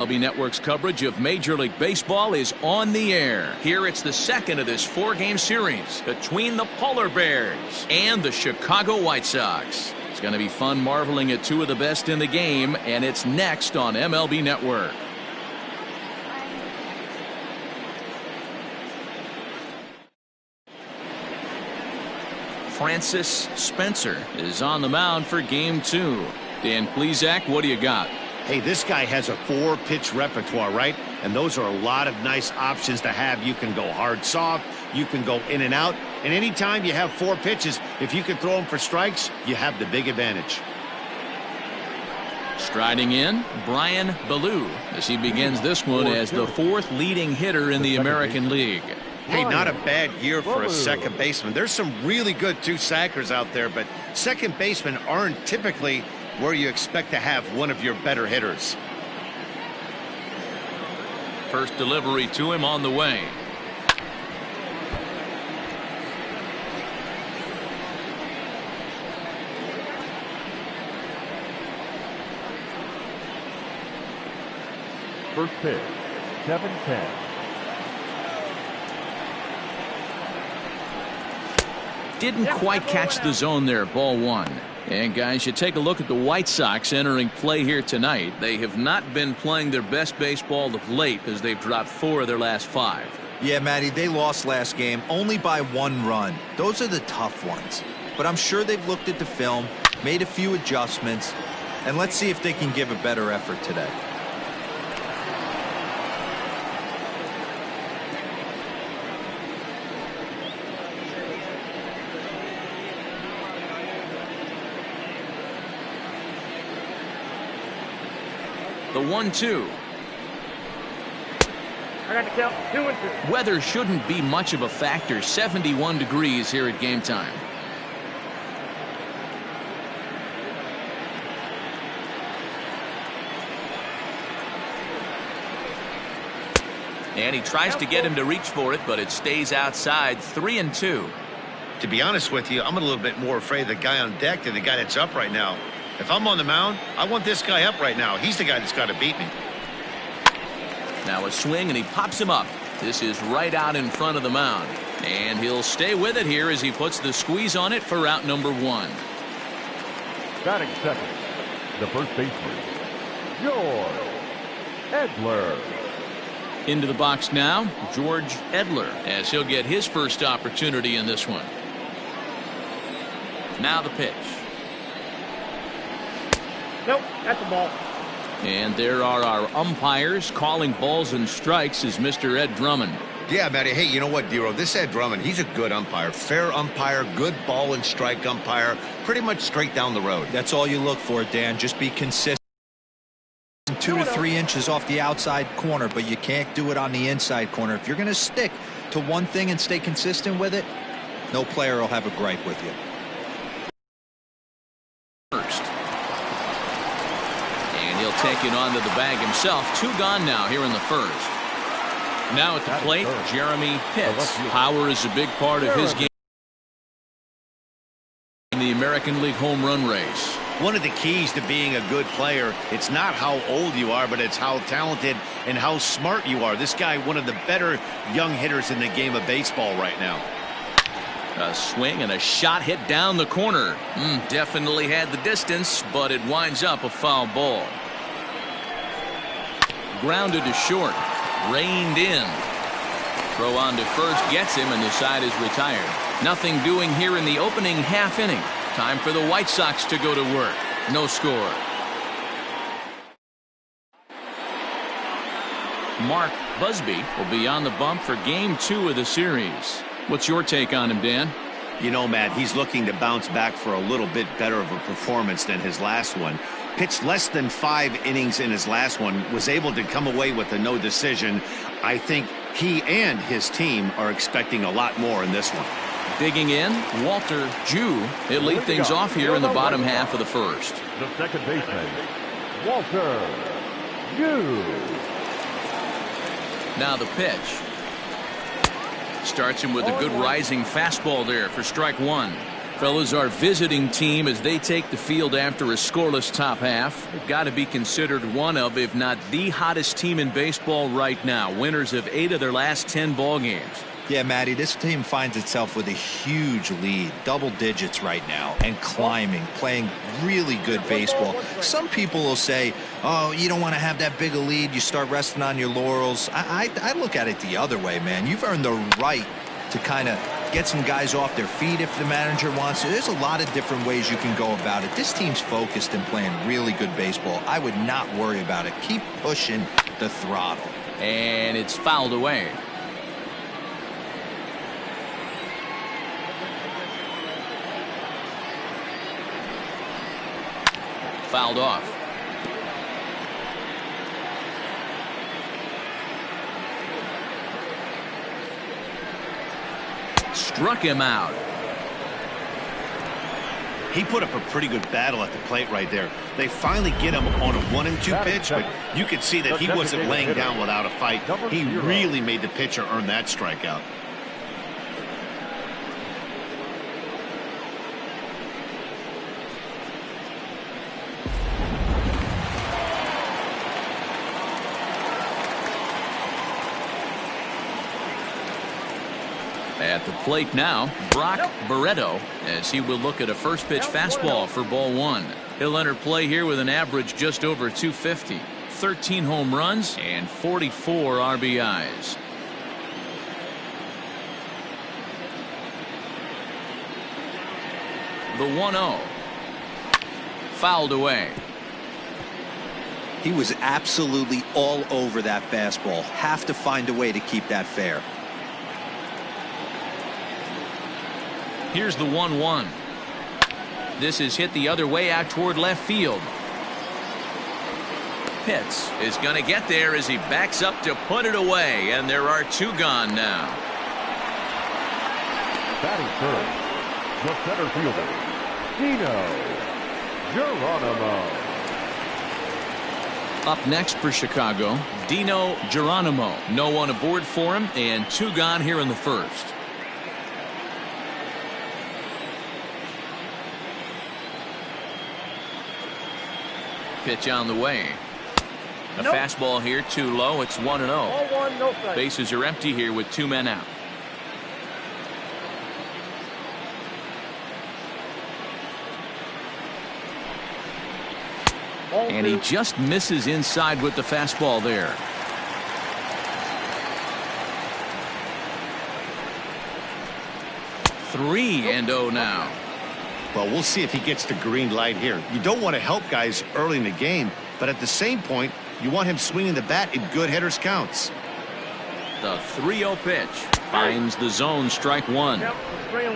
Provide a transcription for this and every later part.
MLB Network's coverage of Major League Baseball is on the air. Here it's the second of this four-game series between the Polar Bears and the Chicago White Sox. It's going to be fun marveling at two of the best in the game, and it's next on MLB Network. Francis Spencer is on the mound for game two. Dan Plesac, what do you got? Hey, this guy has a 4-pitch repertoire, right? And those are a lot of nice options to have. You can go hard, soft. You can go in and out. And anytime you have 4 pitches, if you can throw them for strikes, you have the big advantage. Striding in, Brian Ballou, as he begins this one as the 4th leading hitter in the American League. Hey, not a bad year for a second baseman. There's some really good 2-sackers out there, but second basemen aren't typically where you expect to have one of your better hitters. First delivery to him on the way. First pitch, 7-10. Didn't quite catch the zone there, ball 1. And guys, you take a look at the White Sox entering play here tonight. They have not been playing their best baseball of late as they've dropped 4 of their last 5. Yeah, Matty, they lost last game only by 1 run. Those are the tough ones. But I'm sure they've looked at the film, made a few adjustments, and let's see if they can give a better effort today. The 1-2. I got to count 2 and 2. Weather shouldn't be much of a factor. 71 degrees here at game time. And he tries to get him to reach for it, but it stays outside. 3-2. To be honest with you, I'm a little bit more afraid of the guy on deck than the guy that's up right now. If I'm on the mound, I want this guy up right now. He's the guy that's got to beat me. Now a swing, and he pops him up. This is right out in front of the mound. And he'll stay with it here as he puts the squeeze on it for out number 1. Batting second, the first baseman, George Edler. Into the box now, George Edler, as he'll get his first opportunity in this one. Now the pitch. Nope, that's a ball. And there are our umpires calling balls and strikes is Mr. Ed Drummond. Yeah, Matty. Hey, you know what, Dero? This Ed Drummond, he's a good umpire. Fair umpire, good ball and strike umpire. Pretty much straight down the road. That's all you look for, Dan. Just be consistent. 2 to 3 inches off the outside corner, but you can't do it on the inside corner. If you're going to stick to one thing and stay consistent with it, no player will have a gripe with you. First. And he'll take it onto the bag himself. 2 gone now here in the first. Now at the plate, Jeremy Pitts. Power is a big part of his game in the American League home run race. One of the keys to being a good player, it's not how old you are, but it's how talented and how smart you are. This guy, one of the better young hitters in the game of baseball right now. A swing and a shot hit down the corner. Definitely had the distance, but it winds up a foul ball. Grounded to short. Reined in. Throw on to first gets him, and the side is retired. Nothing doing here in the opening half inning. Time for the White Sox to go to work. No score. Mark Busby will be on the bump for game 2 of the series. What's your take on him, Dan? You know, Matt, he's looking to bounce back for a little bit better of a performance than his last one. Pitched less than 5 innings in his last one, was able to come away with a no decision. I think he and his team are expecting a lot more in this one. Digging in, Walter Jew. He'll lead things off here in the bottom half of the first. The second baseman, Walter Jew. Now the pitch. Starts him with a good rising fastball there for strike 1. Fellas, our visiting team, as they take the field after a scoreless top half, they've got to be considered one of, if not the hottest team in baseball right now. Winners of 8 of their last 10 ball games. Yeah, Matty, this team finds itself with a huge lead, double digits right now, and climbing, playing really good baseball. Some people will say, oh, you don't want to have that big a lead, you start resting on your laurels. I look at it the other way, man. You've earned the right to kind of get some guys off their feet if the manager wants to. There's a lot of different ways you can go about it. This team's focused and playing really good baseball. I would not worry about it. Keep pushing the throttle. And it's fouled away. Fouled off. Struck him out. He put up a pretty good battle at the plate right there. They finally get him on a 1-2 pitch, but you could see that he wasn't laying down without a fight. He really made the pitcher earn that strikeout. At the plate now, Brock Barreto, as he will look at a first pitch fastball for ball 1. He'll enter play here with an average just over 250, 13 home runs, and 44 RBIs. The 1-0. Fouled away. He was absolutely all over that fastball. Have to find a way to keep that fair. Here's the 1-1. This is hit the other way out toward left field. Pitts is going to get there as he backs up to put it away, and there are 2 gone now. Batting first, the center fielder, Dino Geronimo. Up next for Chicago, Dino Geronimo. No one aboard for him, and 2 gone here in the first. Pitch on the way. A fastball here too low. It's 1-0. Bases are empty here with 2 men out. And he just misses inside with the fastball there. Three and 0 now. Well, we'll see if he gets the green light here. You don't want to help guys early in the game, but at the same point, you want him swinging the bat in good hitters counts. The 3-0 pitch finds the zone, strike 1.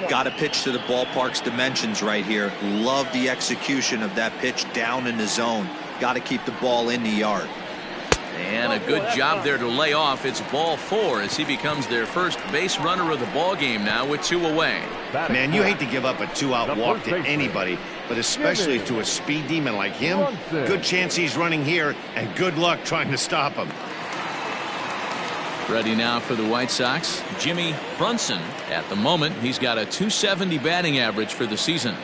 Got to pitch to the ballpark's dimensions right here. Love the execution of that pitch down in the zone. Got to keep the ball in the yard. And a good job there to lay off. It's ball 4 as he becomes their first base runner of the ball game now with 2 away. Man, you hate to give up a 2-out walk to anybody, but especially to a speed demon like him. Good chance he's running here, and good luck trying to stop him. Ready now for the White Sox, Jimmy Brunson. At the moment, he's got a .270 batting average for the season.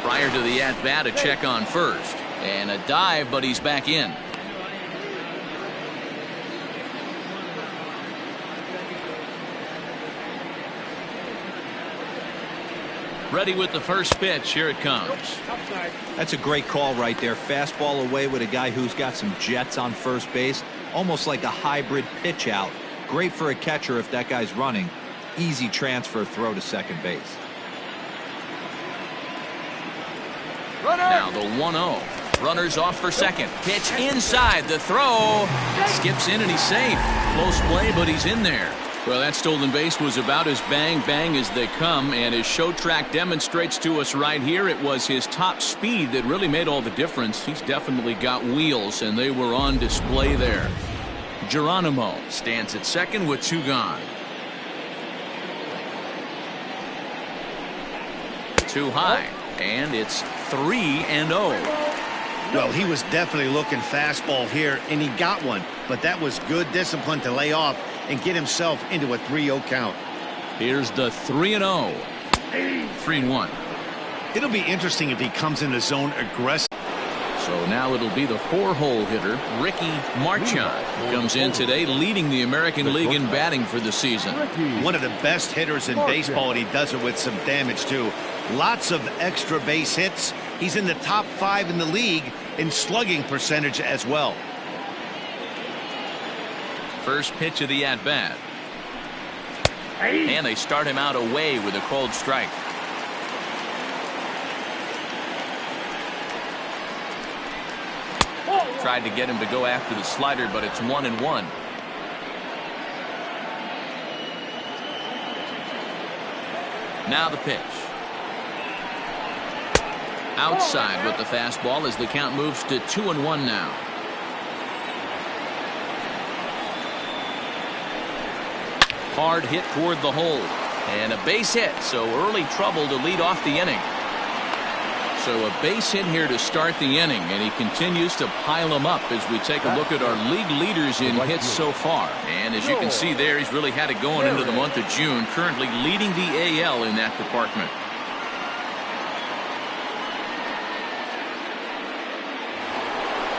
Prior to the at-bat, a check on first. And a dive, but he's back in. Ready with the first pitch. Here it comes. That's a great call right there. Fastball away with a guy who's got some jets on first base. Almost like a hybrid pitch out. Great for a catcher if that guy's running. Easy transfer throw to second base. Now the 1-0. Runners off for second. Pitch inside. The throw. Skips in and he's safe. Close play, but he's in there. Well, that stolen base was about as bang-bang as they come, and his show track demonstrates to us right here it was his top speed that really made all the difference. He's definitely got wheels, and they were on display there. Geronimo stands at second with 2 gone. Too high, and it's 3-0. Well, he was definitely looking fastball here, and he got one. But that was good discipline to lay off and get himself into a 3-0 count. Here's the 3-0. 3-1. It'll be interesting if he comes in the zone aggressive. So now it'll be the 4-hole hitter, Ricky Marchand, who comes in today leading the American League in batting for the season. One of the best hitters in baseball, and he does it with some damage, too. Lots of extra base hits. He's in the top 5 in the league in slugging percentage as well. First pitch of the at-bat. And they start him out away with a cold strike. Tried to get him to go after the slider, but it's 1-1. Now the pitch. Outside with the fastball as the count moves to 2-1 now. Hard hit toward the hole. And a base hit, so early trouble to lead off the inning. So a base hit here to start the inning, and he continues to pile them up as we take a look at our league leaders in hits so far. And as you can see there, he's really had it going into the month of June, currently leading the AL in that department.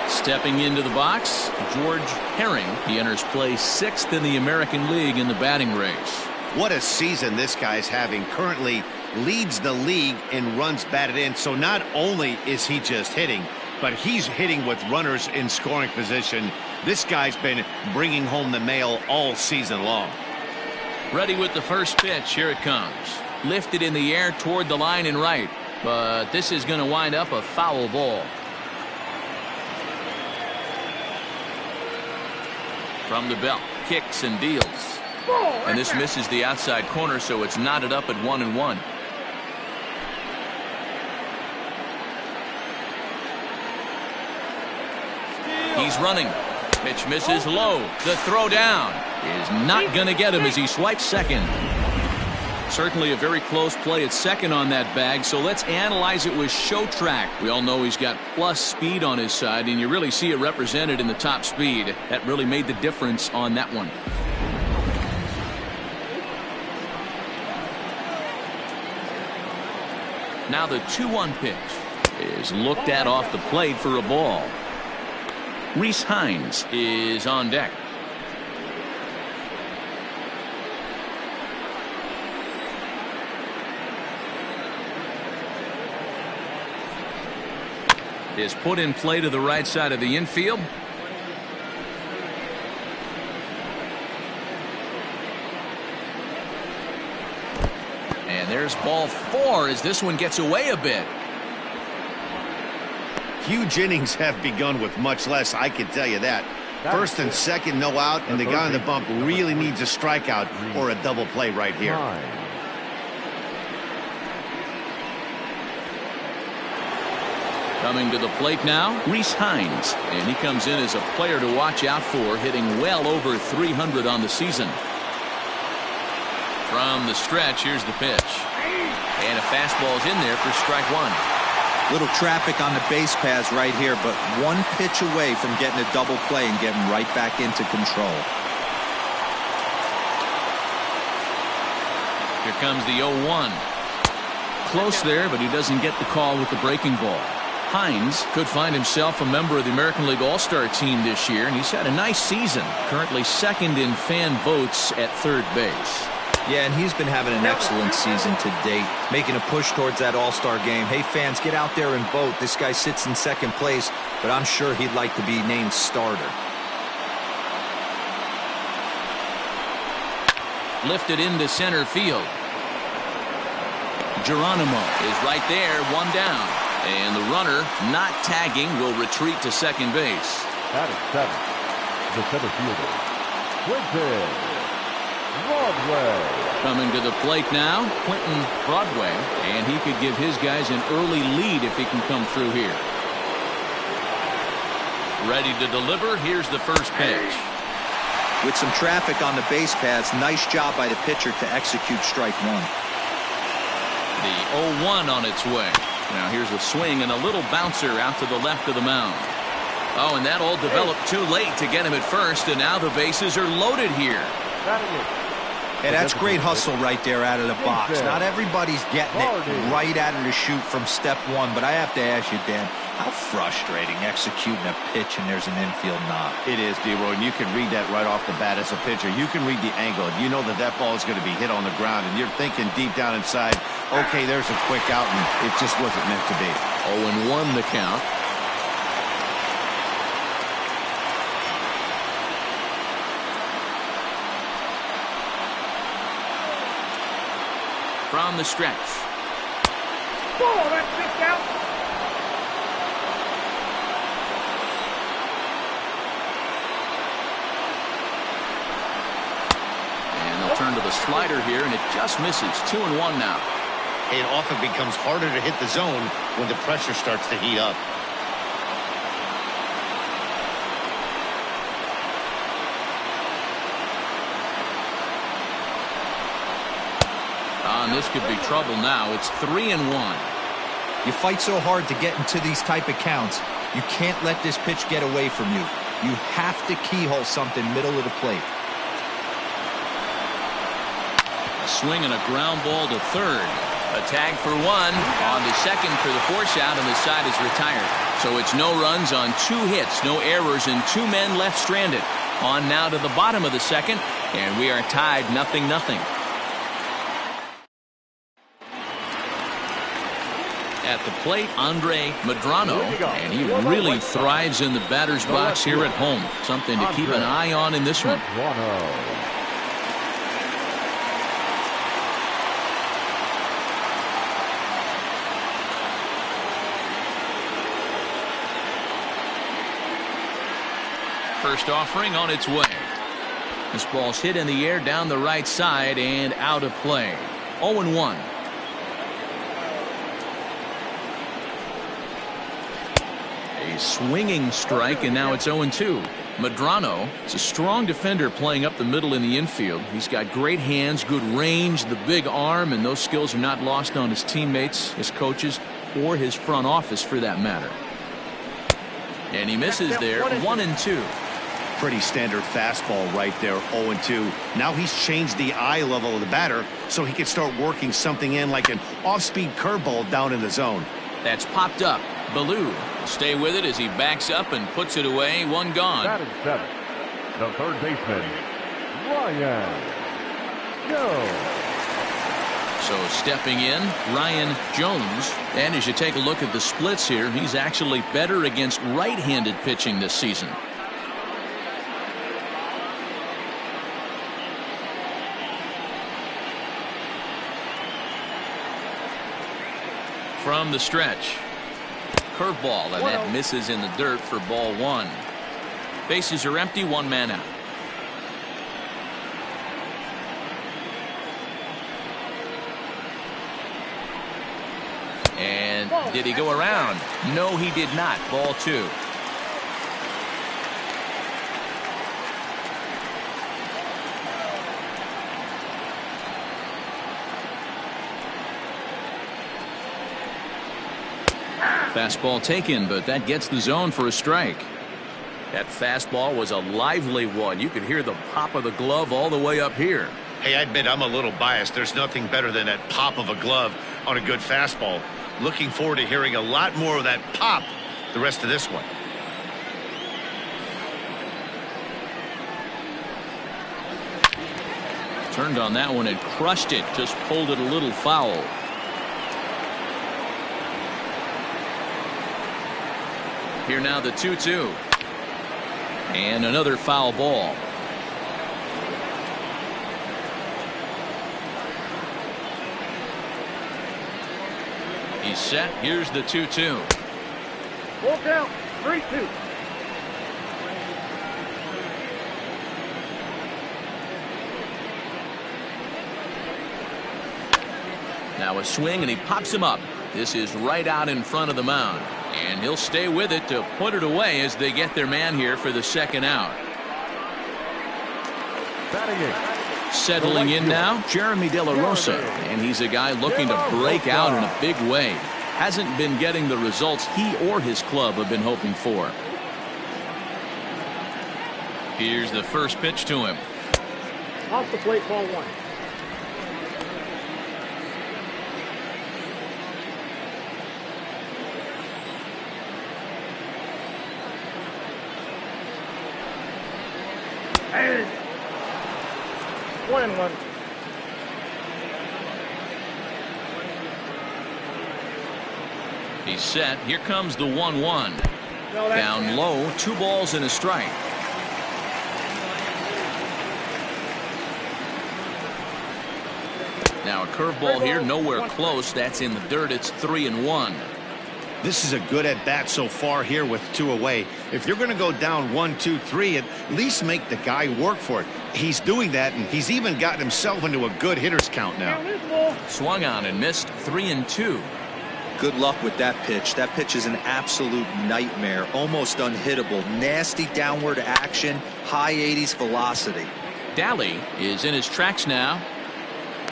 Stepping into the box, George Herring. He enters play 6th in the American League in the batting race. What a season this guy's having. Currently leads the league in runs batted in. So not only is he just hitting, but he's hitting with runners in scoring position. This guy's been bringing home the mail all season long. Ready with the first pitch. Here it comes. Lifted in the air toward the line and right. But this is going to wind up a foul ball. From the belt. Kicks and deals. And this misses the outside corner, so it's knotted up at 1-1. He's running. Pitch misses low. The throw down is not going to get him as he swipes second. Certainly a very close play at second on that bag, so let's analyze it with show track. We all know he's got plus speed on his side, and you really see it represented in the top speed. That really made the difference on that one. Now the 2-1 pitch is looked at off the plate for a ball. Reese Hines is on deck. Is put in play to the right side of the infield. And there's ball 4 as this one gets away a bit. Huge innings have begun with much less, I can tell you that. First and second, no out, and the guy on the bump really needs a strikeout or a double play right here. Coming to the plate now, Reese Hines. And he comes in as a player to watch out for, hitting well over 300 on the season. From the stretch, here's the pitch. And a fastball's in there for strike 1. Little traffic on the base paths right here, but one pitch away from getting a double play and getting right back into control. Here comes the 0-1. Close there, but he doesn't get the call with the breaking ball. Hines could find himself a member of the American League All-Star team this year, and he's had a nice season. Currently second in fan votes at third base. Yeah, and he's been having an excellent season to date, making a push towards that All-Star game. Hey, fans, get out there and vote. This guy sits in second place, but I'm sure he'd like to be named starter. Lifted into center field. Geronimo is right there, one down. And the runner, not tagging, will retreat to second base. At 7, the center fielder, Quentin Broadway. Coming to the plate now, Quentin Broadway, and he could give his guys an early lead if he can come through here. Ready to deliver. Here's the first pitch. With some traffic on the base paths, nice job by the pitcher to execute strike 1. The 0-1 on its way. Now here's a swing and a little bouncer out to the left of the mound. Oh, and that all developed too late to get him at first, and now the bases are loaded here. Hey, that's great hustle right there out of the box. Not everybody's getting it right out of the chute from step one, but I have to ask you, Dan, how frustrating executing a pitch and there's an infield knock. It is, D-Roy, and you can read that right off the bat as a pitcher. You can read the angle. You know that that ball is going to be hit on the ground, and you're thinking deep down inside, okay, there's a quick out, and it just wasn't meant to be. 0-1 the count. From the stretch. Ball, that's kicked out. And they'll turn to the slider here, and it just misses. 2-1 now. It often becomes harder to hit the zone when the pressure starts to heat up. And this could be trouble now. It's 3-1. You fight so hard to get into these type of counts. You can't let this pitch get away from you. You have to keyhole something middle of the plate. A swing and a ground ball to third. A tag for one. On to second for the force out, and the side is retired. So it's no runs on 2 hits, no errors, and 2 men left stranded. On now to the bottom of the second, and we are tied 0-0. At the plate, Andre Medrano, and he really thrives in the batter's box here at home. Something to keep an eye on in this one. First offering on its way. This ball's hit in the air down the right side and out of play. 0-1. A swinging strike, and now it's 0-2. Medrano is a strong defender playing up the middle in the infield. He's got great hands, good range, the big arm, and those skills are not lost on his teammates, his coaches, or his front office for that matter. And he misses there. 1-2. Pretty standard fastball right there. 0-2. Now he's changed the eye level of the batter so he can start working something in like an off-speed curveball down in the zone. That's popped up. Ballou will stay with it as he backs up and puts it away. 1 gone. Batting 7th, the third baseman, Ryan Jones. So stepping in, Ryan Jones. And as you take a look at the splits here, he's actually better against right-handed pitching this season. From the stretch. Curveball, and that misses in the dirt for ball 1. Bases are empty, 1 man out. And did he go around? No, he did not. Ball 2. Fastball taken, but that gets the zone for a strike. That fastball was a lively one. You could hear the pop of the glove all the way up here. Hey, I admit I'm a little biased. There's nothing better than that pop of a glove on a good fastball. Looking forward to hearing a lot more of that pop the rest of this one. Turned on that one and crushed it. Just pulled it a little foul. Here now the 2-2. And another foul ball. He's set. Here's the 2-2. Full count. 3-2. Now a swing, and he pops him up. This is right out in front of the mound. And he'll stay with it to put it away as they get their man here for the second out. Settling in now, Jeremy De La Rosa. And he's a guy looking to break out in a big way. hasn't been getting the results he or his club have been hoping for. Here's the first pitch to him. Off the plate, ball 1. Hey. 1-1. He's set. Here comes the 1-1. Down low, 2 balls and a strike. Now a curveball here, nowhere close. That's in the dirt. It's 3-1. This is a good at bat so far here with 2 away. If you're going to go down 1, 2, 3, at least make the guy work for it. He's doing that, and he's even gotten himself into a good hitter's count now. Swung on and missed, 3-2. Good luck with that pitch. That pitch is an absolute nightmare, almost unhittable. Nasty downward action, high 80s velocity. Daly is in his tracks now.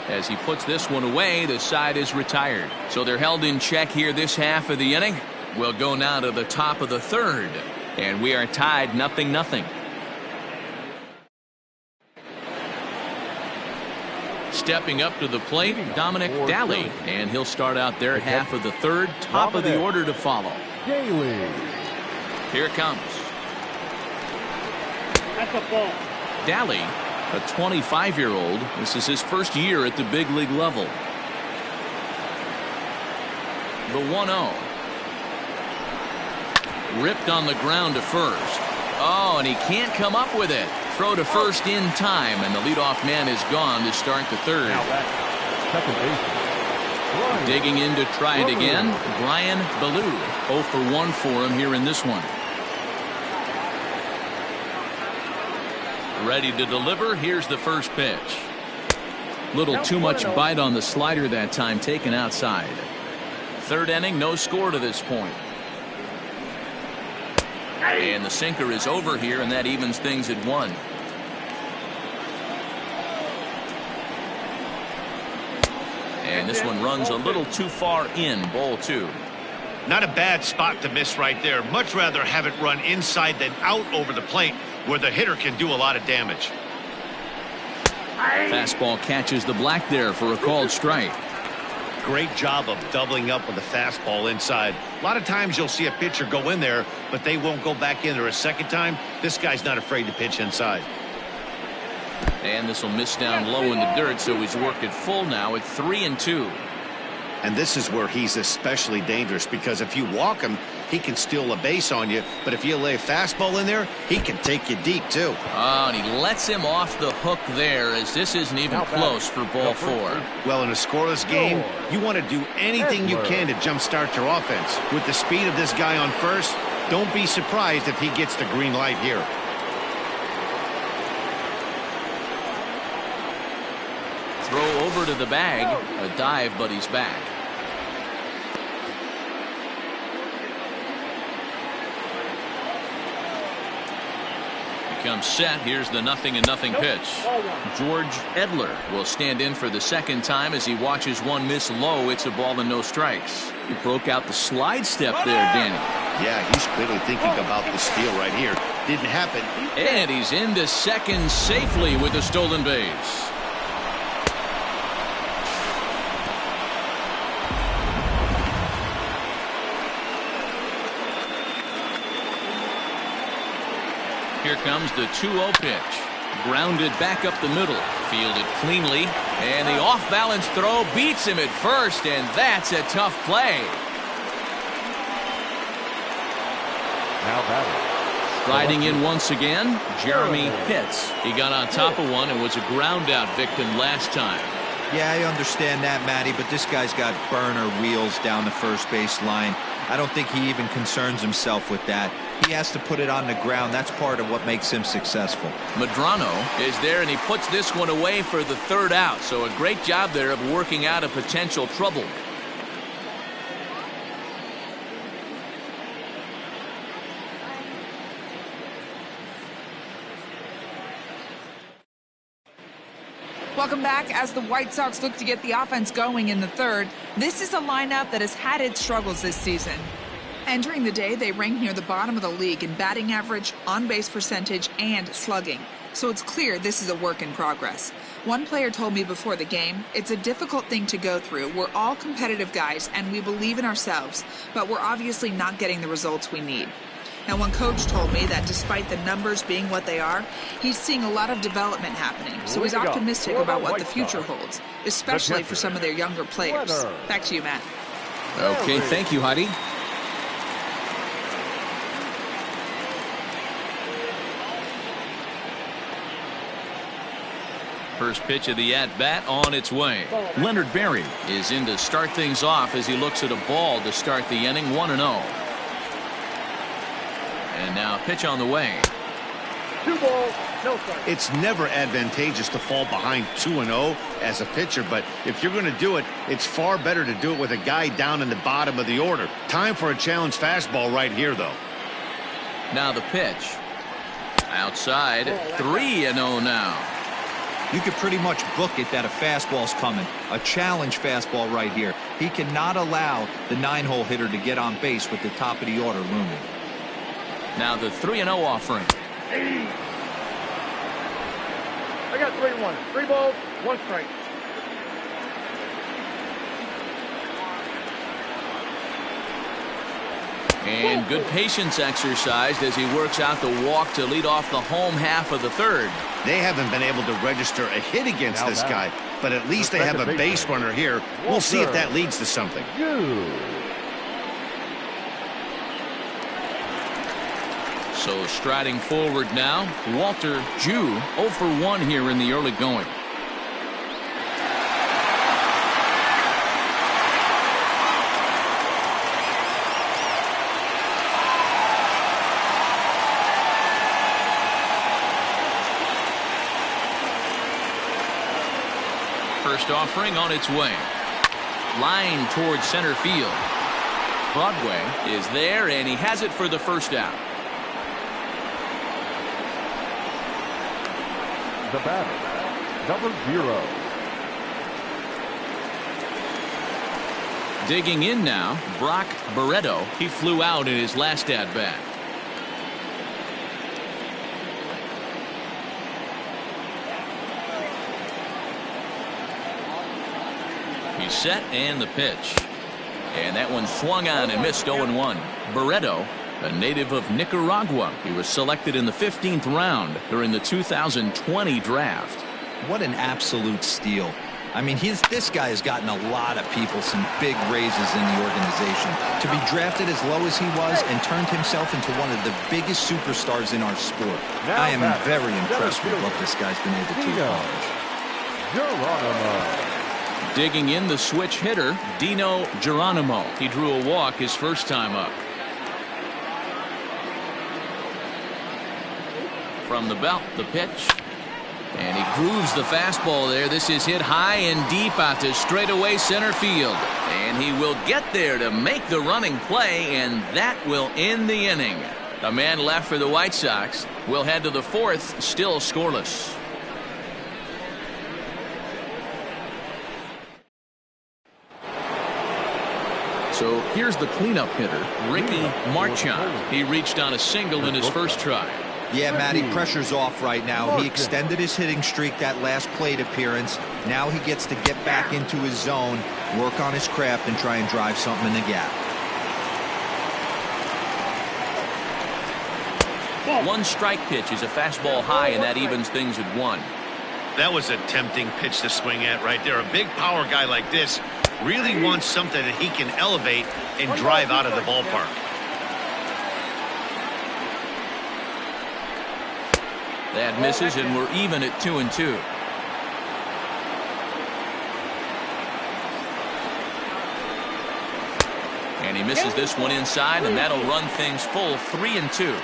As he puts this one away, the side is retired. So they're held in check here this half of the inning. We'll go now to the top of the 3rd. And we are tied 0-0. Stepping up to the plate, Dominic Daly. And he'll start out their half of the 3rd. Top of the order to follow. Daly. Here it comes. That's a ball. Daly, a 25-year-old. This is his first year at the big league level. The 1-0. Ripped on the ground to first. Oh, and he can't come up with it. Throw to first in time, and the leadoff man is gone to start the 3rd. Second baseman. Digging in to try it again, Brian Ballou. 0 for 1 for him here in this one. Ready to deliver. Here's the first pitch. Little too much bite on the slider that time, taken outside. 3rd inning, no score to this point. And the sinker is over here, and that evens things at 1. And this one runs a little too far in, ball 2. Not a bad spot to miss right there. Much rather have it run inside than out over the plate, where the hitter can do a lot of damage. Fastball catches the black there for a called strike. Great job of doubling up with a fastball inside. A lot of times you'll see a pitcher go in there, but they won't go back in there a second time. This guy's not afraid to pitch inside. And this will miss down low in the dirt, so he's worked it full now at 3-2. And this is where he's especially dangerous, because if you walk him, he can steal a base on you. But if you lay a fastball in there, he can take you deep, too. Oh, and he lets him off the hook there, as this isn't even close for ball 4. Well, in a scoreless game, you want to do anything you can to jumpstart your offense. With the speed of this guy on first, don't be surprised if he gets the green light here. Throw over to the bag. A dive, but he's back. Comes set. Here's the 0-0 pitch. George Edler will stand in for the 2nd time as he watches one miss low. It's a ball and no strikes. He broke out the slide step there, Danny. Yeah, he's clearly thinking about the steal right here. Didn't happen. And he's into second safely with a stolen base. Here comes the 2-0 pitch. Grounded back up the middle. Fielded cleanly. And the off-balance throw beats him at first, and that's a tough play. Now batting. Riding in once again, Jeremy Pitts. He got on top of one and was a ground-out victim last time. Yeah, I understand that, Matty, but this guy's got burner wheels down the first base line. I don't think he even concerns himself with that. He has to put it on the ground. That's part of what makes him successful. Medrano is there, and he puts this one away for the 3rd out. So a great job there of working out a potential trouble. Welcome back. As the White Sox look to get the offense going in the third, this is a lineup that has had its struggles this season. Entering the day, they rank near the bottom of the league in batting average, on-base percentage, and slugging. So it's clear this is a work in progress. One player told me before the game, it's a difficult thing to go through. We're all competitive guys, and we believe in ourselves, but we're obviously not getting the results we need. Now, one coach told me that despite the numbers being what they are, he's seeing a lot of development happening. So he's optimistic about what the future holds, especially for some of their younger players. Back to you, Matt. Okay, thank you, Heidi. First pitch of the at-bat on its way. Leonard Berry is in to start things off as he looks at a ball to start the inning, 1-0. And now pitch on the way. 2 balls, no strikes. It's never advantageous to fall behind 2-0 as a pitcher, but if you're going to do it, it's far better to do it with a guy down in the bottom of the order. Time for a challenge fastball right here, though. Now the pitch. Outside, 3-0 now. You could pretty much book it that a fastball's coming. A challenge fastball right here. He cannot allow the 9-hole hitter to get on base with the top of the order looming. Now the 3-0 offering. I got 3-1. 3 balls, 1 strike. And good patience exercised as he works out the walk to lead off the home half of the third. They haven't been able to register a hit against this guy, but at least they have a base runner here. We'll see if that leads to something. So striding forward now, Walter Jew 0 for 1 here in the early going. First offering on its way. Line towards center field. Broadway is there, and he has it for the first out. The batter, number 0. Digging in now, Brock Barreto. He flew out in his last at-bat. He's set, and the pitch. And that one swung on and missed 0-1. Barreto, a native of Nicaragua. He was selected in the 15th round during the 2020 draft. What an absolute steal. I mean, this guy has gotten a lot of people some big raises in the organization. To be drafted as low as he was and turned himself into one of the biggest superstars in our sport. I am very impressed with what this guy's been able to accomplish. Digging in, the switch hitter, Dino Geronimo. He drew a walk his first time up. From the belt, the pitch. And he grooves the fastball there. This is hit high and deep out to straightaway center field. And he will get there to make the running play, and that will end the inning. A man left for the White Sox. We'll head to the fourth, still scoreless. So here's the cleanup hitter, Ricky Marchand. He reached on a single in his first try. Yeah, Matty, pressure's off right now. He extended his hitting streak that last plate appearance. Now he gets to get back into his zone, work on his craft, and try and drive something in the gap. One strike pitch is a fastball high, and that evens things at 1. That was a tempting pitch to swing at right there. A big power guy like this really wants something that he can elevate and drive out of the ballpark. That misses, and we're even at 2-2. And he misses this one inside, and that'll run things full 3-2.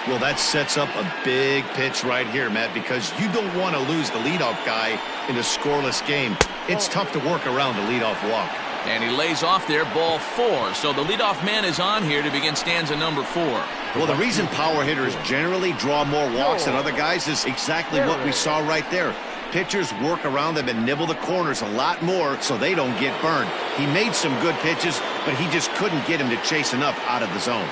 Well, that sets up a big pitch right here, Matt, because you don't want to lose the leadoff guy in a scoreless game. It's tough to work around the leadoff walk. And he lays off there, ball 4. So the leadoff man is on here to begin stanza number 4. Well, the reason power hitters generally draw more walks than other guys is exactly what we saw right there. Pitchers work around them and nibble the corners a lot more so they don't get burned. He made some good pitches, but he just couldn't get him to chase enough out of the zone.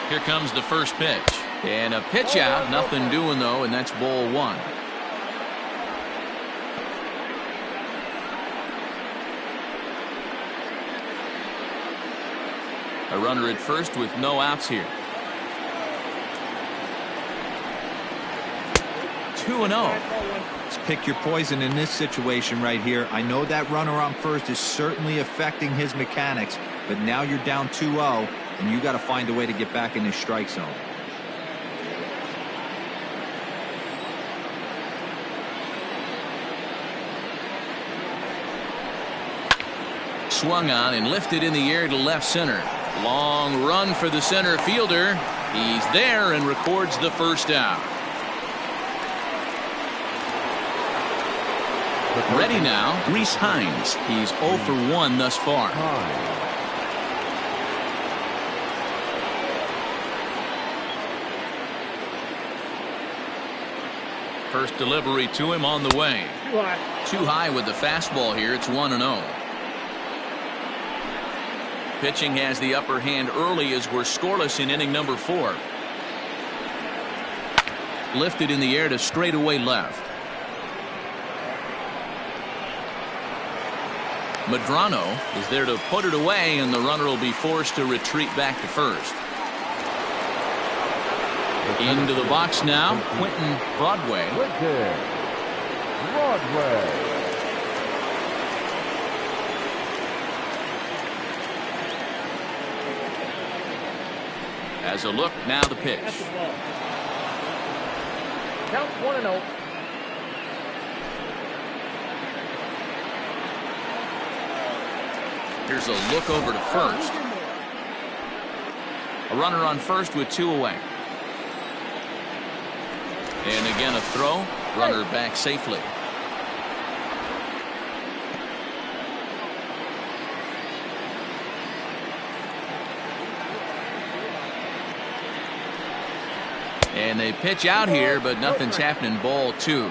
Here comes the first pitch. And a pitch out. Nothing doing, though, and that's ball one. A runner at first with no outs here. 2-0. Let's pick your poison in this situation right here. I know that runner on first is certainly affecting his mechanics, but now you're down 2-0, and you got to find a way to get back in this strike zone. Swung on and lifted in the air to left center. Long run for the center fielder. He's there and records the first out. Ready now, Rhys Hines. He's 0 for 1 thus far. First delivery to him on the way. Too high with the fastball here. It's 1-0. Pitching has the upper hand early as we're scoreless in inning number 4. Lifted in the air to straightaway left. Medrano is there to put it away, and the runner will be forced to retreat back to first. Into the box now, Quentin Broadway. As a look, now the pitch. Count 1-0. Here's a look over to first. A runner on first with 2 away. And again a throw. Runner back safely. And they pitch out here, but nothing's happening. Ball 2.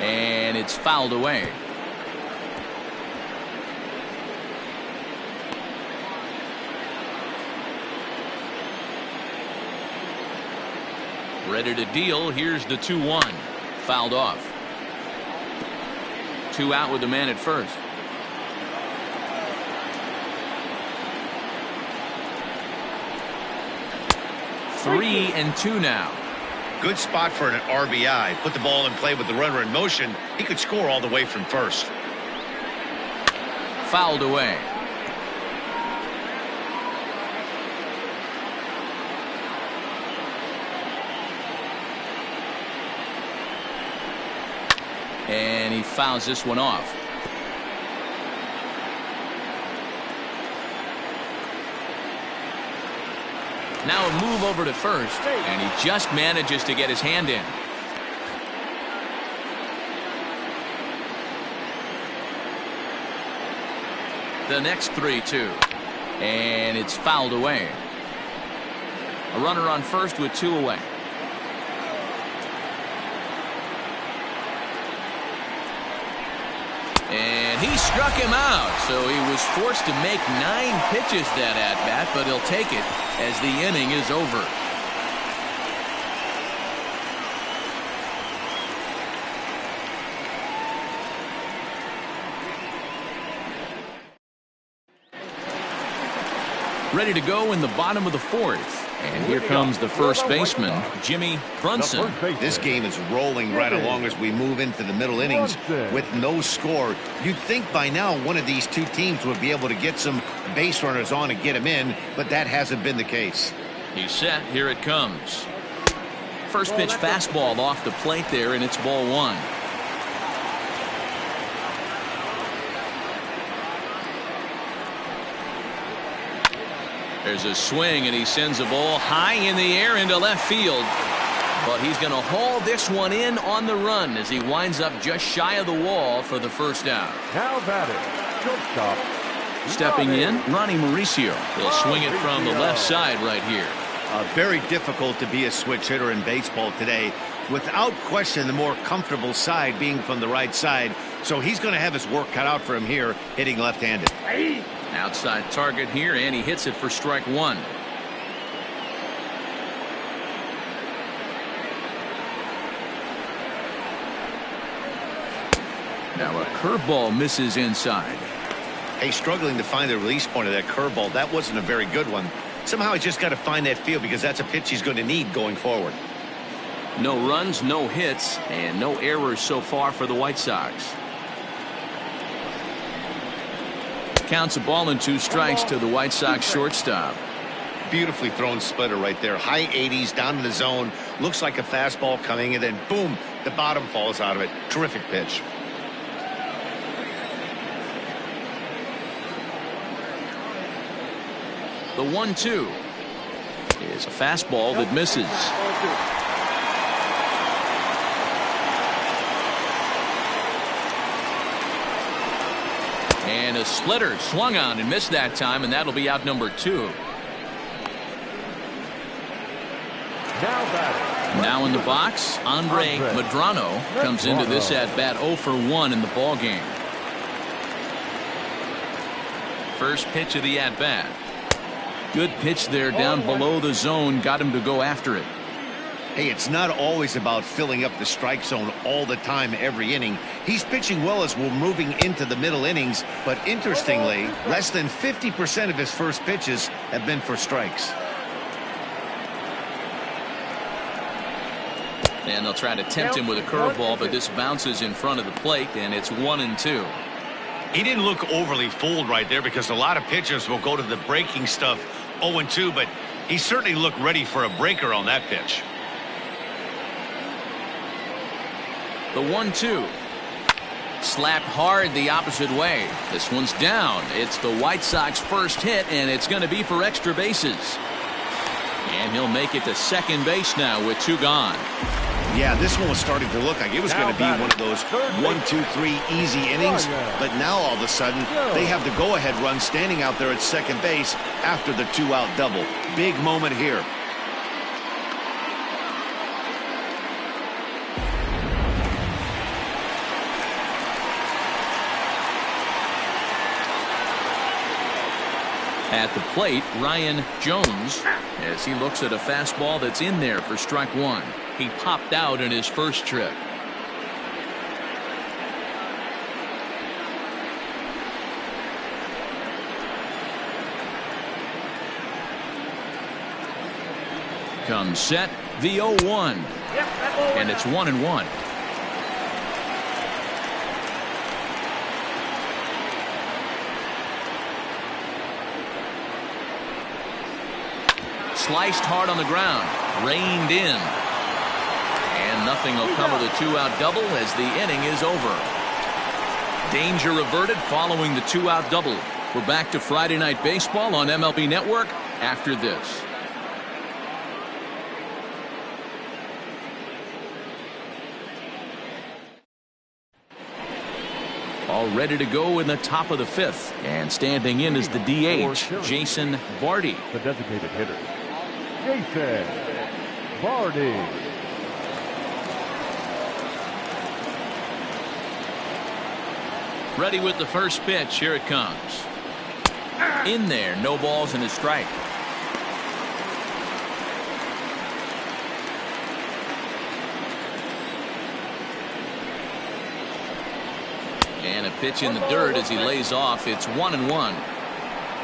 And it's fouled away. Ready to deal. Here's the 2-1. Fouled off. 2 out with the man at first. Three and 2 now. Good spot for an RBI. Put the ball in play with the runner in motion. He could score all the way from first. Fouled away. And he fouls this one off. Now a move over to first, and he just manages to get his hand in. The next 3-2. And it's fouled away. A runner on first with 2 away. And he struck him out, so he was forced to make 9 pitches that at-bat, but he'll take it as the inning is over. Ready to go in the bottom of the 4th. And here comes the first baseman, Jimmy Brunson. This game is rolling right along as we move into the middle innings with no score. You'd think by now one of these 2 teams would be able to get some base runners on and get them in, but that hasn't been the case. He's set. Here it comes. First pitch fastball off the plate there, and it's ball 1. There's a swing, and he sends a ball high in the air into left field. But he's going to haul this one in on the run as he winds up just shy of the wall for the first out. Now batting, shortstop. Stepping in, Ronnie Mauricio. He'll swing it from the left side right here. Very difficult to be a switch hitter in baseball today. Without question, the more comfortable side being from the right side. So he's going to have his work cut out for him here, hitting left-handed. Outside target here, and he hits it for strike one. Now a curveball misses inside. Hey, struggling to find the release point of that curveball. That wasn't a very good one. Somehow he's just got to find that feel because that's a pitch he's going to need going forward. No runs, no hits, and no errors so far for the White Sox. Counts a ball and 2 strikes to the White Sox shortstop. Beautifully thrown splitter right there. High 80s down in the zone. Looks like a fastball coming, and then boom, the bottom falls out of it. Terrific pitch. The 1-2 is a fastball that misses. And a splitter swung on and missed that time, and that'll be out number 2. Now in the box, Andre Medrano comes into this at bat 0 for 1 in the ball game. First pitch of the at bat. Good pitch there down below the zone, got him to go after it. Hey, it's not always about filling up the strike zone all the time every inning. He's pitching well as we're moving into the middle innings, but interestingly, less than 50% of his first pitches have been for strikes. And they'll try to tempt him with a curveball, but this bounces in front of the plate, and it's 1-2. He didn't look overly fooled right there because a lot of pitchers will go to the breaking stuff 0-2, but he certainly looked ready for a breaker on that pitch. The 1-2. Slapped hard the opposite way. This one's down. It's the White Sox first hit, and it's going to be for extra bases. And he'll make it to second base now with 2 gone. Yeah, this one was starting to look like it was going to be one of those 1, 2, 3 easy innings, but now all of a sudden they have the go-ahead run standing out there at second base after the 2-out double. Big moment here. At the plate, Ryan Jones, as he looks at a fastball that's in there for strike 1. He popped out in his first trip. Comes set, the 0-1. And it's 1-1. Sliced hard on the ground, reined in. And nothing will come of the 2-out double as the inning is over. Danger averted following the 2-out double. We're back to Friday Night Baseball on MLB Network after this. All ready to go in the top of the 5th. And standing in is the DH, Jason Barty. The designated hitter, Jason Barty. Ready with the first pitch. Here it comes. In there, no balls and a strike. And a pitch in the dirt as he lays off. It's 1-1.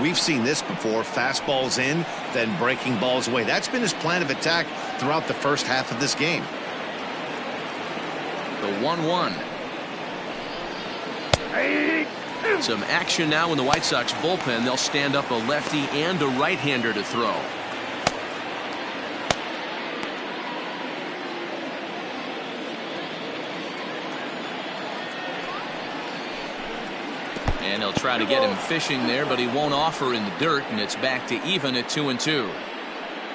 We've seen this before. Fastballs in, then breaking balls away. That's been his plan of attack throughout the first half of this game. The 1-1. Some action now in the White Sox bullpen. They'll stand up a lefty and a right-hander to throw. And they'll try to get him fishing there, but he won't offer in the dirt, and it's back to even at 2-2.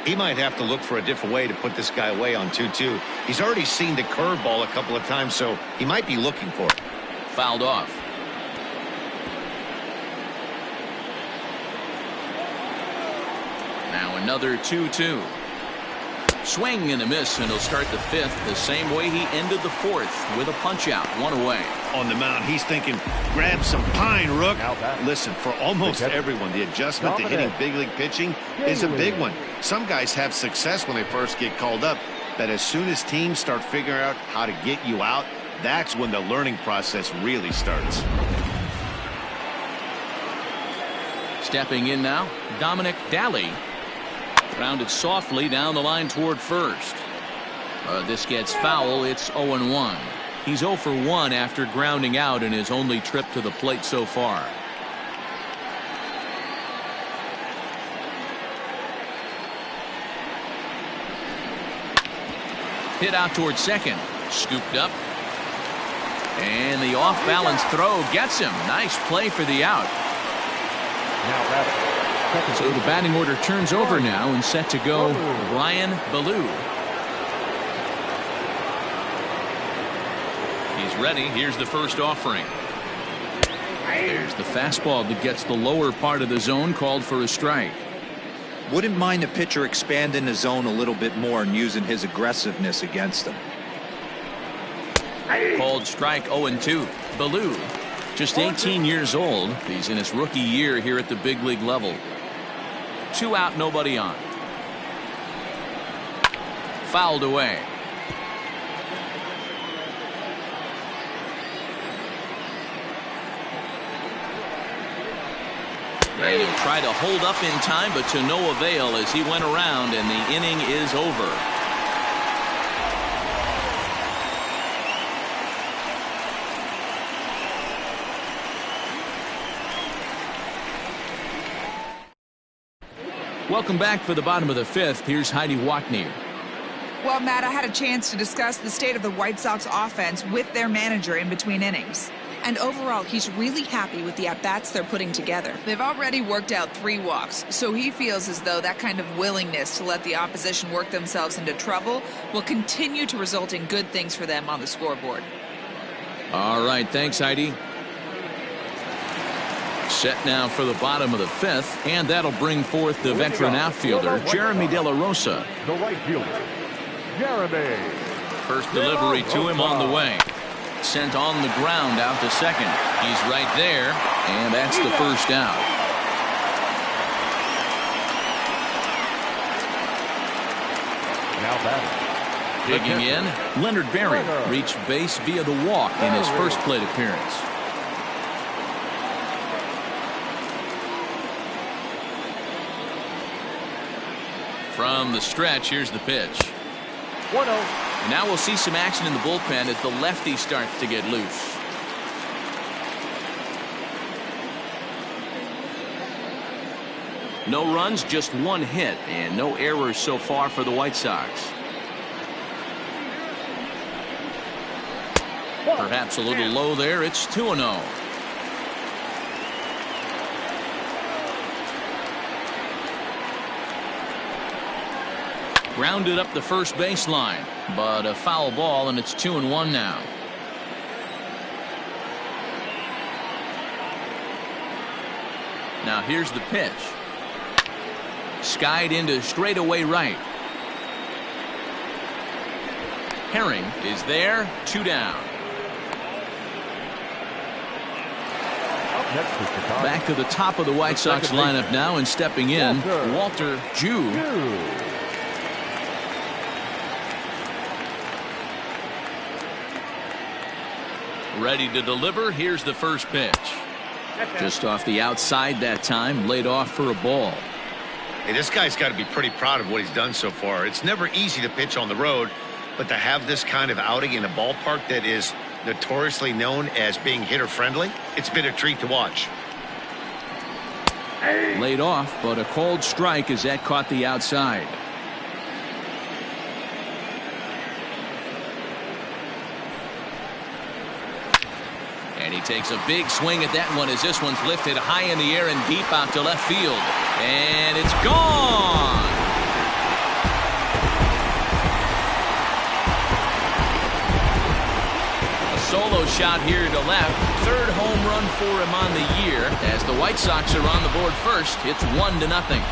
He might have to look for a different way to put this guy away on 2-2. He's already seen the curveball a couple of times, so he might be looking for it. Fouled off. Now another 2-2. Swing and a miss, and he'll start the fifth the same way he ended the fourth, with a punch out, one away. On the mound, he's thinking, grab some pine, Rook. Listen, for almost everyone, the adjustment to hitting big league pitching is a big one. Some guys have success when they first get called up, but as soon as teams start figuring out how to get you out, that's when the learning process really starts. Stepping in now, Dominic Daly. Grounded softly down the line toward first. This gets foul. It's 0-1. He's 0 for 1 after grounding out in his only trip to the plate so far. Hit out toward second. Scooped up. And the off-balance throw gets him. Nice play for the out. So the batting order turns over now and set to go Ryan Ballou. He's ready. Here's the first offering. There's the fastball that gets the lower part of the zone, called for a strike. Wouldn't mind the pitcher expanding the zone a little bit more and using his aggressiveness against them. Called strike 0-2. Ballou, just 18 years old. He's in his rookie year here at the big league level. 2 out, nobody on. Fouled away. And he'll try to hold up in time, but to no avail as he went around, and the inning is over. Welcome back for the bottom of the fifth. Here's Heidi Watney. Well, Matt, I had a chance to discuss the state of the White Sox offense with their manager in between innings. And overall, he's really happy with the at-bats they're putting together. They've already worked out 3 walks, so he feels as though that kind of willingness to let the opposition work themselves into trouble will continue to result in good things for them on the scoreboard. All right, thanks, Heidi. Set now for the bottom of the fifth, and that'll bring forth the veteran outfielder, Jeremy De La Rosa. The right fielder, Jeremy. First delivery to him on the way. Sent on the ground out to second. He's right there, and that's the first out. Now batting. Digging in, Leonard Berry reached base via the walk in his first plate appearance. From the stretch, here's the pitch. 1-0. And now we'll see some action in the bullpen as the lefty starts to get loose. No runs, just 1 hit, and no errors so far for the White Sox. Perhaps a little low there. It's 2-0. Grounded up the first baseline, but a foul ball, and it's 2-1 now. Now here's the pitch. Skied into straightaway right. Herring is there, 2 down. Back to the top of the White Sox lineup now, and stepping in, Walter Jew. Ready to deliver. Here's the first pitch. Just off the outside that time, laid off for a ball. Hey, this guy's got to be pretty proud of what he's done so far. It's never easy to pitch on the road, but to have this kind of outing in a ballpark that is notoriously known as being hitter-friendly, it's been a treat to watch. Laid off, but a called strike as that caught the outside. And he takes a big swing at that one as this one's lifted high in the air and deep out to left field. And it's gone. solo shot here to left. Third home run for him on the year. As the White Sox are on the board first, it's 1-0.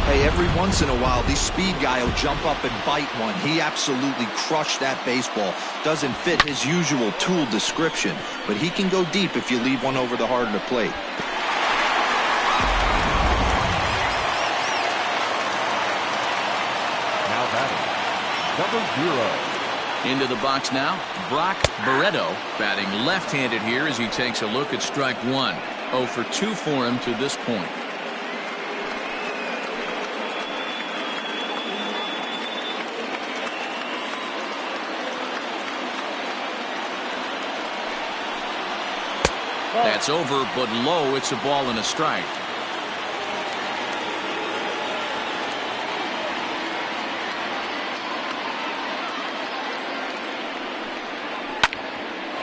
Hey, every once in a while, these speed guy will jump up and bite one. He absolutely crushed that baseball. Doesn't fit his usual tool description, but he can go deep if you leave one over the heart of the plate. Now batting, number 0. Into the box now, Brock Barreto batting left-handed here as he takes a look at strike one. 0 for 2 for him to this point. That's over, but low. It's a ball and a strike.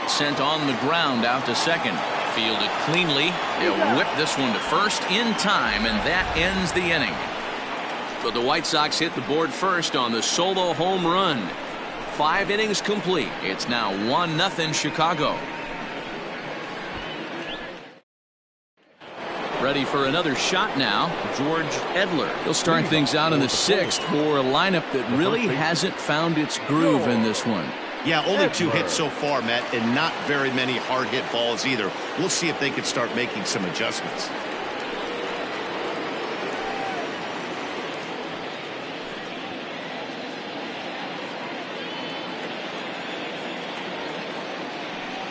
Sent on the ground out to second. Fielded cleanly. They'll whip this one to first in time, and that ends the inning. So the White Sox hit the board first on the solo home run. 5 innings complete. It's now 1-0 Chicago. Ready for another shot now, George Edler. He'll start things out in the 6th for a lineup that really hasn't found its groove in this one. Yeah, only 2 hits so far, Matt, and not very many hard hit balls either. We'll see if they can start making some adjustments.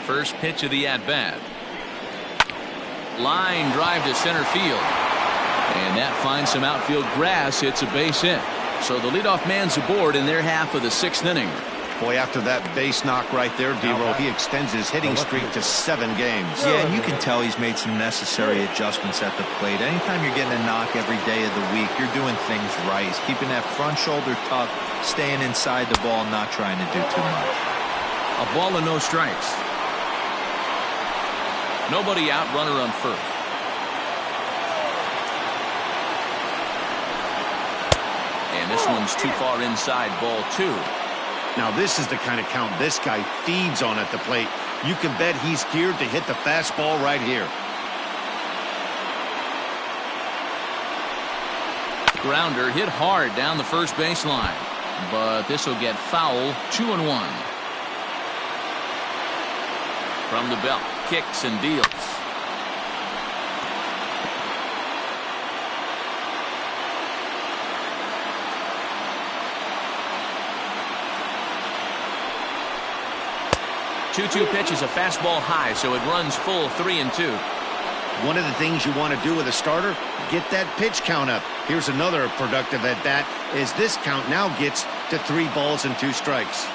First pitch of the at-bat. Line drive to center field. And that finds some outfield grass. It's a base hit. So the leadoff man's aboard in their half of the 6th inning. Boy, after that base knock right there, D-Roll, he extends his hitting streak to 7 games. Yeah, and you can tell he's made some necessary adjustments at the plate. Anytime you're getting a knock every day of the week, you're doing things right. He's keeping that front shoulder tucked, staying inside the ball, not trying to do too much. A ball and no strikes. Nobody out, runner on first. And this one's too far inside, ball 2. Now this is the kind of count this guy feeds on at the plate. You can bet he's geared to hit the fastball right here. Grounder hit hard down the first baseline. But this will get foul. 2-1. From the belt. Kicks and deals. Two pitch is a fastball high, so it runs full 3-2. One of the things you want to do with a starter, get that pitch count up. Here's another productive at bat as this count now gets to 3 balls and 2 strikes.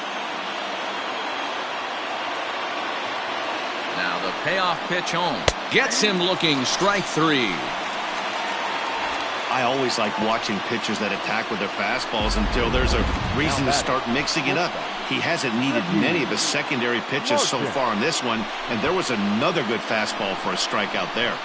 Now the payoff pitch home. Gets him looking, strike 3. I always like watching pitchers that attack with their fastballs until there's a reason to start mixing it up. He hasn't needed many of his secondary pitches so far in this one, and there was another good fastball for a strikeout there.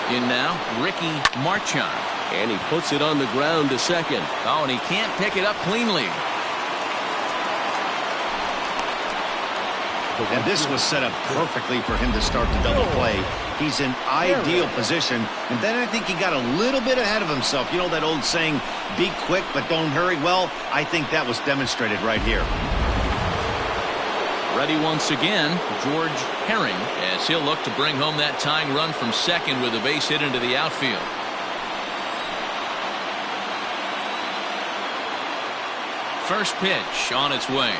In now, Ricky Marchand. And he puts it on the ground to second. Oh, and he can't pick it up cleanly. And this was set up perfectly for him to start the double play. He's in ideal position. And then I think he got a little bit ahead of himself. You know that old saying, be quick but don't hurry? Well, I think that was demonstrated right here. Ready once again, George Herring, as he'll look to bring home that tying run from second with a base hit into the outfield. First pitch on its way.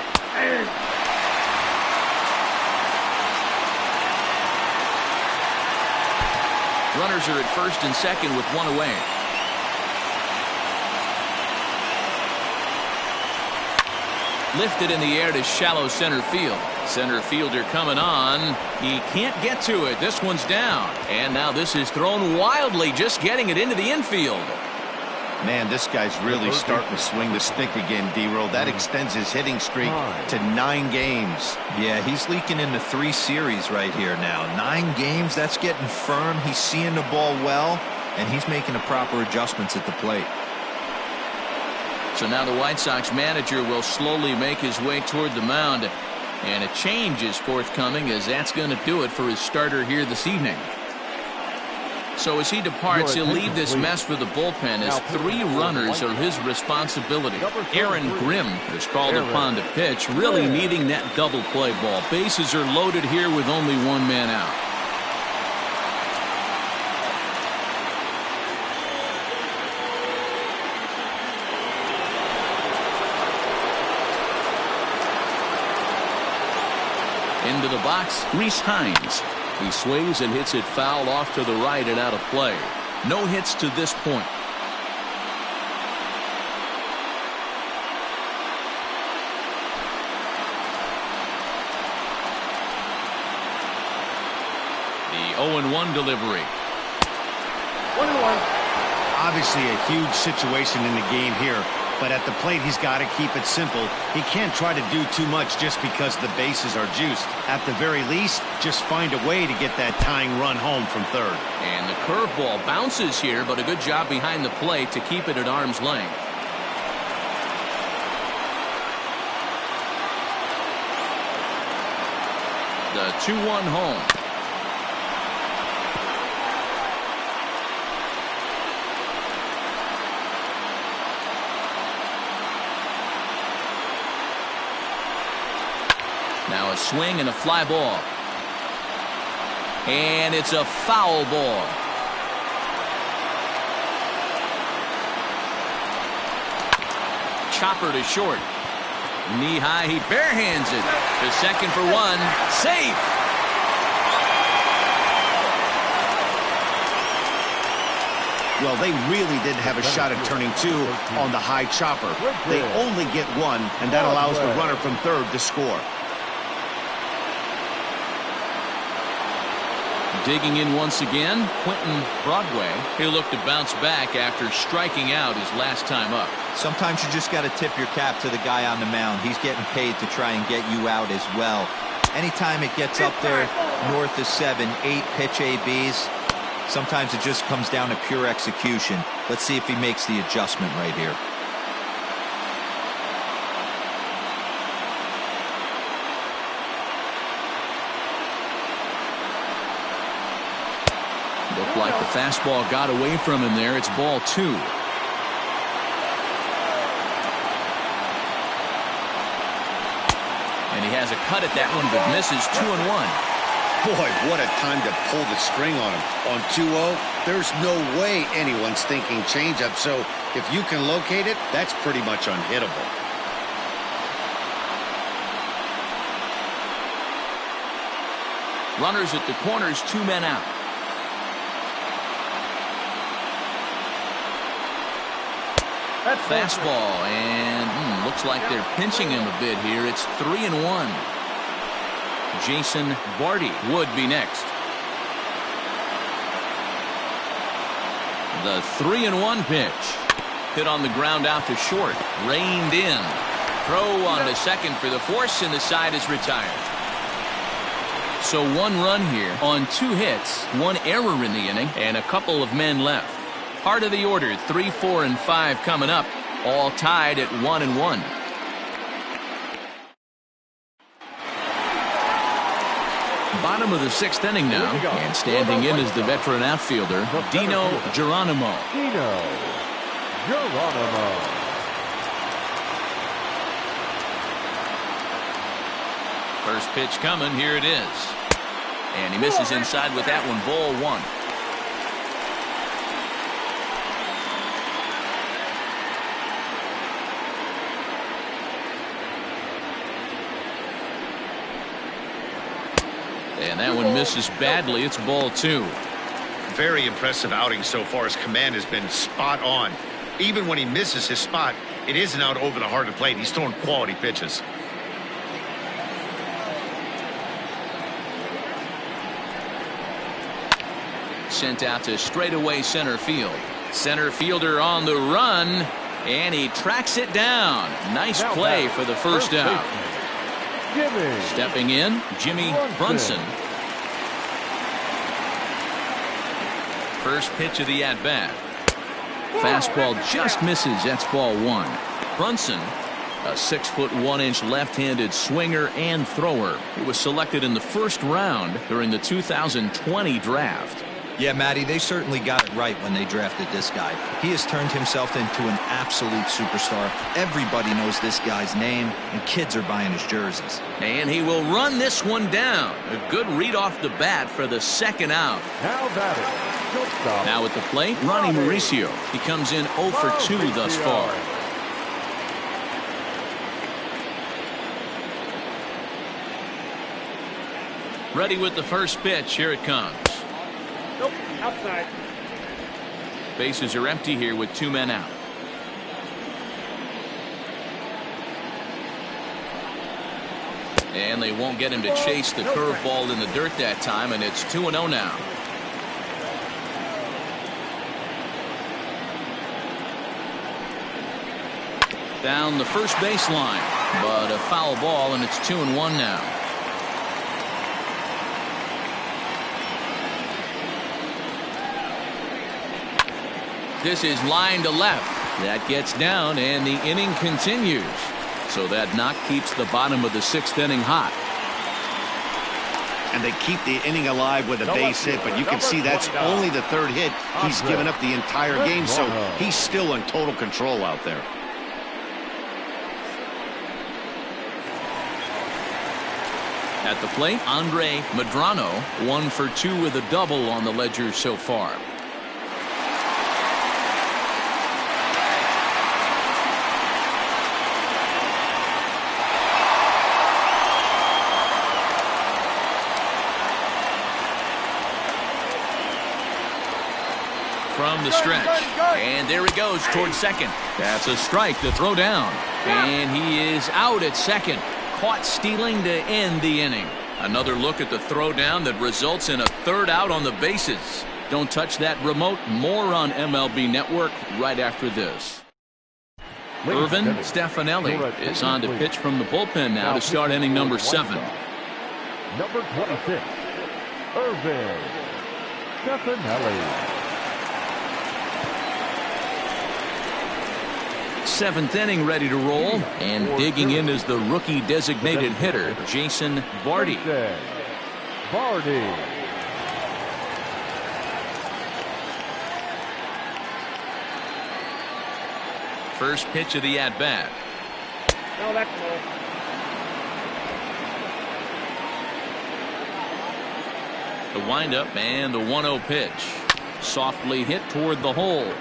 Runners are at first and second with 1 away. Lifted in the air to shallow center field. Center fielder coming on. He can't get to it. This one's down. And now this is thrown wildly, just getting it into the infield. Man, this guy's really starting to swing the stick again, D-Roll. That extends his hitting streak to 9 games. Yeah, he's leaking into 3 series right here now. 9 games, that's getting firm. He's seeing the ball well, and he's making the proper adjustments at the plate. So now the White Sox manager will slowly make his way toward the mound. And a change is forthcoming, as that's going to do it for his starter here this evening. So as he departs, he'll leave this mess for the bullpen, as 3 runners are his responsibility. Aaron Grimm is called upon to pitch, really needing that double play ball. Bases are loaded here with only 1 man out. Into the box, Rhys Hines. He swings and hits it foul off to the right and out of play. No hits to this point. The 0-1 delivery. 1-1. Obviously a huge situation in the game here, but at the plate he's got to keep it simple. He can't try to do too much just because the bases are juiced. At the very least, just find a way to get that tying run home from third. And the curveball bounces here, but a good job behind the plate to keep it at arm's length. The 2-1 home. Now a swing and a fly ball. And it's a foul ball. Chopper to short. Knee high, he barehands it. To second for 1. Safe. Well, they really did have a shot at turning 2 on the high chopper. They only get 1, and that allows the runner from third to score. Digging in once again, Quentin Broadway. He'll look to bounce back after striking out his last time up. Sometimes you just got to tip your cap to the guy on the mound. He's getting paid to try and get you out as well. Anytime it gets up there north of 7, 8 pitch ABs, sometimes it just comes down to pure execution. Let's see if he makes the adjustment right here. Looked like the fastball got away from him there. It's ball 2. And he has a cut at that one, but misses. 2-1. Boy, what a time to pull the string on him. On 2-0, there's no way anyone's thinking changeup. So if you can locate it, that's pretty much unhittable. Runners at the corners, 2 men out. Fastball, and looks like they're pinching him a bit here. It's 3-1. Jason Barty would be next. The 3-1 pitch. Hit on the ground out to short. Reined in. Throw on to second for the force, and the side is retired. So 1 run here on 2 hits, 1 error in the inning, and a couple of men left. Part of the order, 3, 4, and 5 coming up, all tied at 1-1. Bottom of the 6th inning now, and standing in is the veteran outfielder, Dino Geronimo. Dino Geronimo. First pitch coming, here it is. And he misses inside with that one, ball 1. And that one misses badly. It's ball 2. Very impressive outing so far. His command has been spot on. Even when he misses his spot, it isn't out over the heart of the plate. He's throwing quality pitches. Sent out to straightaway center field. Center fielder on the run, and he tracks it down. Nice play for the first out. Stepping in, Jimmy Brunson. First pitch of the at-bat. Fastball just misses. That's ball one. Brunson, a 6'1" left-handed swinger and thrower. He was selected in the first round during the 2020 draft. Yeah, Matty, they certainly got it right when they drafted this guy. He has turned himself into an absolute superstar. Everybody knows this guy's name, and kids are buying his jerseys. And he will run this one down. A good read off the bat for the second out. Now batting, shortstop. Now at the plate, Ronnie Mauricio. He comes in 0 for 2 thus far. Ready with the first pitch. Here it comes. Nope, outside. Bases are empty here with 2 men out. And they won't get him to chase the curveball in the dirt that time, and it's 2-0 now. Down the first baseline, but a foul ball, and it's 2-1 now. This is line to left. That gets down, and the inning continues. So that knock keeps the bottom of the 6th inning hot. And they keep the inning alive with a base hit, but you can see that's only the 3rd hit. He's given up the entire game, so he's still in total control out there. At the plate, Andre Medrano, 1 for 2 with a double on the ledger so far. From the stretch, and there he goes towards second. That's a strike to throw down, and he is out at second. Caught stealing to end the inning. Another look at the throw down that results in a 3rd out on the bases. Don't touch that remote. More on MLB Network right after this. Irvin Stefanelli is on to pitch from the bullpen now to start inning number 7. Number 26, Irvin Stefanelli. 7th inning ready to roll, and digging in is the rookie designated hitter, Jason Vardy. First pitch of the at-bat. No, that's low. The windup and the 1-0 pitch. Softly hit toward the hole.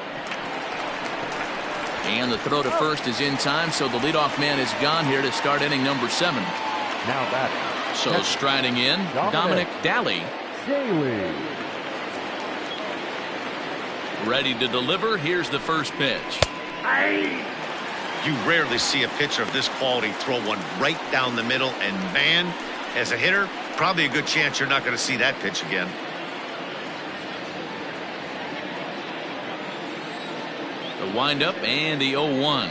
And the throw to first is in time, so the leadoff man is gone here to start inning number 7. Now batting. So striding in, Dominic Daly. Ready to deliver. Here's the first pitch. You rarely see a pitcher of this quality throw one right down the middle, and man, as a hitter, probably a good chance you're not going to see that pitch again. The windup and the 0-1.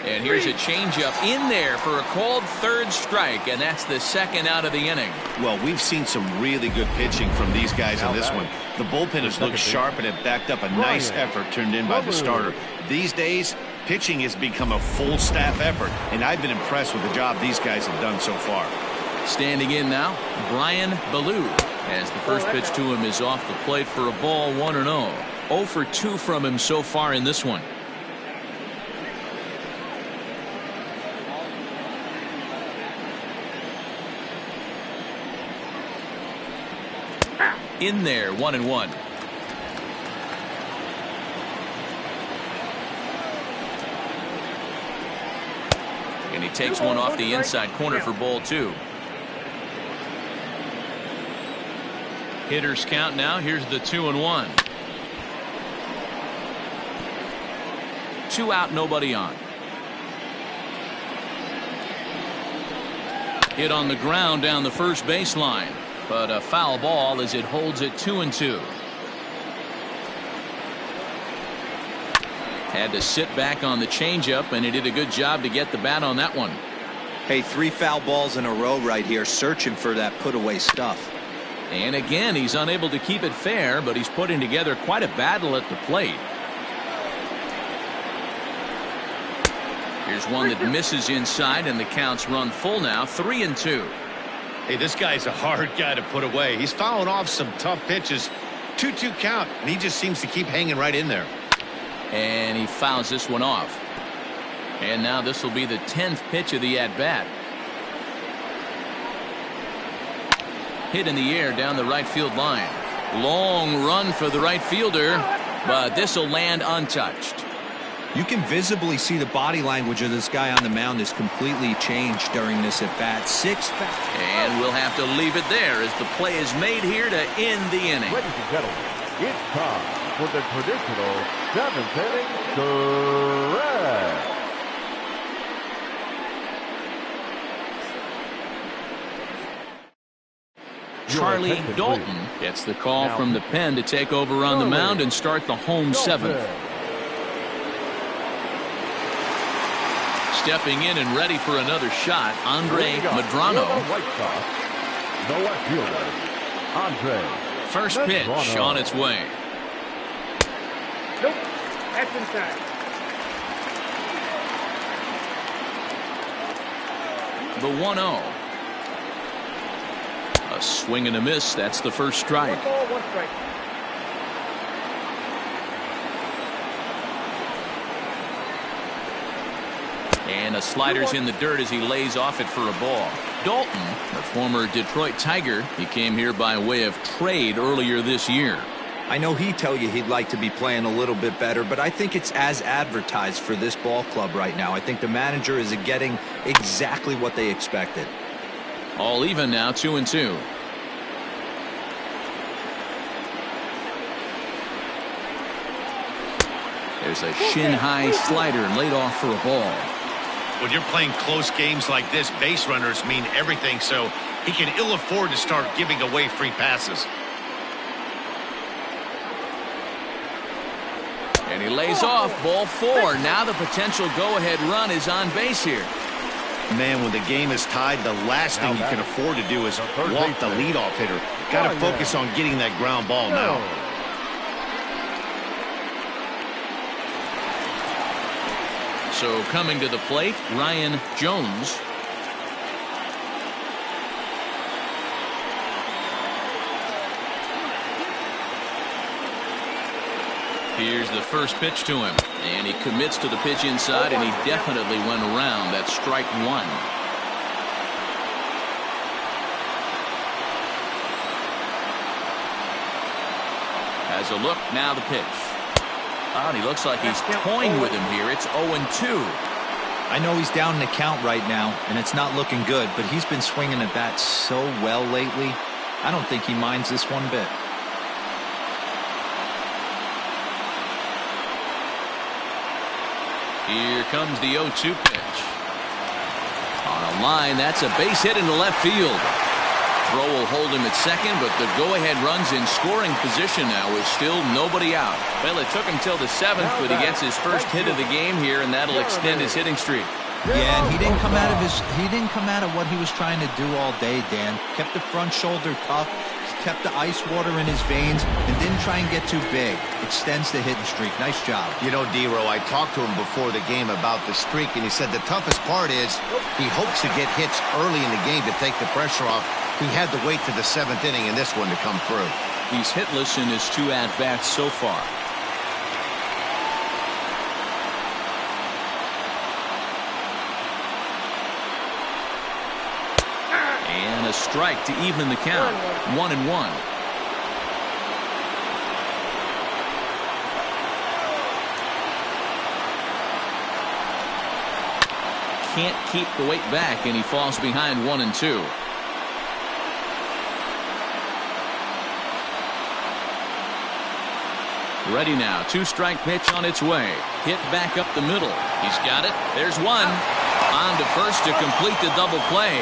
And here's a changeup in there for a called 3rd strike, and that's the 2nd out of the inning. Well, we've seen some really good pitching from these guys on this one. The bullpen has looked sharp, and it backed up a nice effort turned in by the starter. These days, pitching has become a full staff effort, and I've been impressed with the job these guys have done so far. Standing in now, Brian Ballou, as the first pitch to him is off the plate for a ball, 1-0. 0 for 2 from him so far in this one. In there, 1-1. And he takes one off the inside corner for ball 2. Hitters count now. Here's the 2-1. 2 out, nobody on. Hit on the ground down the first baseline, but a foul ball as it holds it 2-2. Had to sit back on the changeup, and he did a good job to get the bat on that one. Hey, 3 foul balls in a row right here, searching for that put away stuff. And again, he's unable to keep it fair, but he's putting together quite a battle at the plate. Here's one that misses inside, and the count's run full now, 3-2. Hey, this guy's a hard guy to put away. He's fouling off some tough pitches. 2-2 count, and he just seems to keep hanging right in there. And he fouls this one off. And now this will be the 10th pitch of the at-bat. Hit in the air down the right field line. Long run for the right fielder, but this will land untouched. You can visibly see the body language of this guy on the mound is completely changed during this at-bat. 6 back. And we'll have to leave it there as the play is made here to end the inning. Ladies and gentlemen, it's time for the traditional 7th inning stretch. Charlie Dalton gets the call from the pen to take over on the mound and start the home 7th. Stepping in and ready for another shot, Andre Medrano. The left fielder, Andre. First pitch on its way. Nope. That's inside. The 1-0. A swing and a miss. That's the first strike. 1 ball, 1 strike. And a slider's in the dirt as he lays off it for a ball. Dalton, a former Detroit Tiger, he came here by way of trade earlier this year. I know he'd tell you he'd like to be playing a little bit better, but I think it's as advertised for this ball club right now. I think the manager is getting exactly what they expected. All even now, 2-2. There's a shin-high slider laid off for a ball. When you're playing close games like this, base runners mean everything, so he can ill afford to start giving away free passes. And he lays off, ball 4. Now the potential go-ahead run is on base here. Man, when the game is tied, the last thing you can afford to do is walk the leadoff hitter. Got to focus on getting that ground ball now. So coming to the plate, Ryan Jones. Here's the first pitch to him, and he commits to the pitch inside, and he definitely went around. That's strike 1. Has a look, now the pitch. Oh, and he looks like he's toying with him here. It's 0-2. I know he's down in the count right now, and it's not looking good, but he's been swinging the bat so well lately. I don't think he minds this one bit. Here comes the 0-2 pitch. On a line, that's a base hit into left field. Throw will hold him at second, but the go-ahead run's in scoring position now with still nobody out. Well, it took him till the 7th, but he gets his first hit of the game here, and that'll extend his hitting streak. Yeah, and he didn't come out of what he was trying to do all day, Dan. Kept the front shoulder tough, kept the ice water in his veins, and didn't try and get too big. Extends the hitting streak. Nice job. You know, D-Row, I talked to him before the game about the streak, and he said the toughest part is he hopes to get hits early in the game to take the pressure off. He had to wait to the 7th inning in this one to come through. He's hitless in his 2 at-bats so far. And a strike to even the count. 1-1. Can't keep the weight back, and he falls behind 1-2. Ready now. 2-strike pitch on its way. Hit back up the middle. He's got it. There's one. On to first to complete the double play.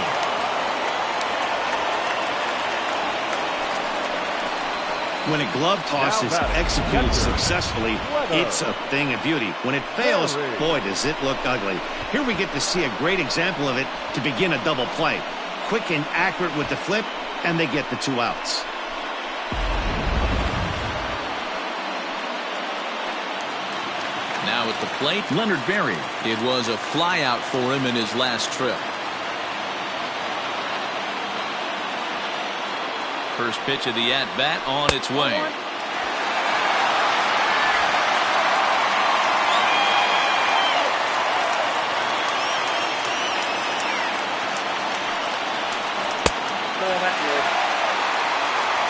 When a glove toss is executed successfully, it's a thing of beauty. When it fails, boy, does it look ugly. Here we get to see a great example of it to begin a double play. Quick and accurate with the flip, and they get the 2 outs. Now at the plate, Leonard Berry. It was a flyout for him in his last trip. First pitch of the at-bat on its way.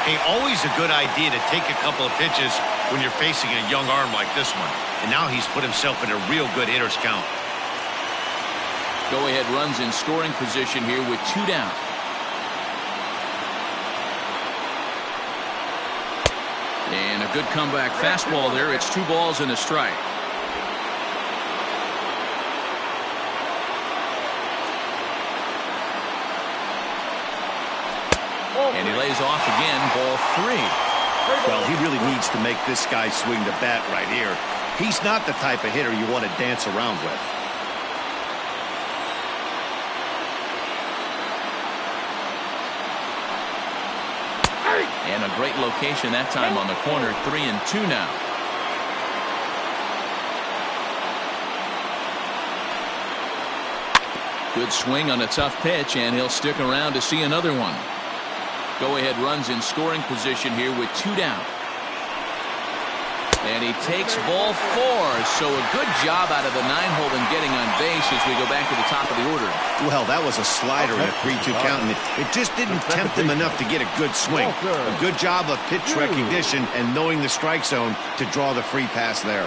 Hey, always a good idea to take a couple of pitches when you're facing a young arm like this one. And now he's put himself in a real good hitter's count. Go-ahead runs in scoring position here with 2 down. And a good comeback fastball there. It's 2 balls and a strike. And he lays off again, ball 3. Well, he really needs to make this guy swing the bat right here. He's not the type of hitter you want to dance around with. And a great location that time on the corner. 3-2 now. Good swing on a tough pitch, and he'll stick around to see another one. Go-ahead runs in scoring position here with 2 down. And he takes ball 4. So a good job out of the 9-hole in getting on base as we go back to the top of the order. Well, that was a slider in a 3-2 count, and it just didn't tempt him enough to get a good swing. A good job of pitch recognition and knowing the strike zone to draw the free pass there.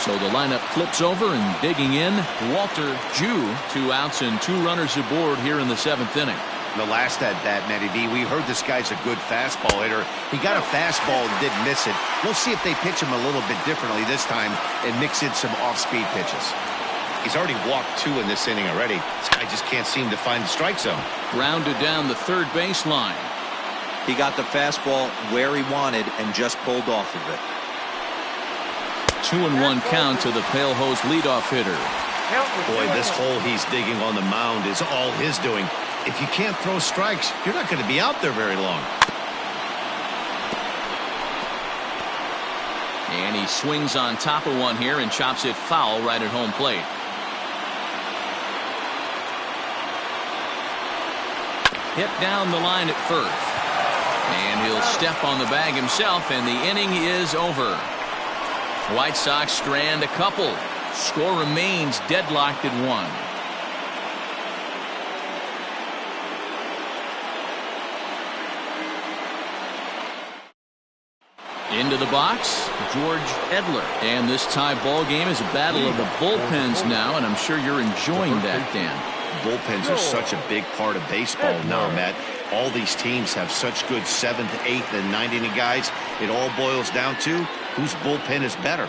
So the lineup flips over, and digging in, Walter Jew. 2 outs and 2 runners aboard here in the 7th inning. The last at-bat, Matty B, we heard this guy's a good fastball hitter. He got a fastball and didn't miss it. We'll see if they pitch him a little bit differently this time and mix in some off-speed pitches. He's already walked 2 in this inning already. This guy just can't seem to find the strike zone. Grounded down the third baseline. He got the fastball where he wanted and just pulled off of it. 2-1 count to the Pale Hose leadoff hitter. Boy, this hole he's digging on the mound is all his doing. If you can't throw strikes, you're not going to be out there very long. And he swings on top of one here and chops it foul right at home plate. Hit down the line at first. And he'll step on the bag himself, and the inning is over. White Sox strand a couple. Score remains deadlocked at 1. Into the box, George Edler. And this tie ball game is a battle of the bullpens now, and I'm sure you're enjoying that, Dan. Bullpens are such a big part of baseball now, Matt. All these teams have such good 7th, 8th, and 9th inning guys. It all boils down to whose bullpen is better.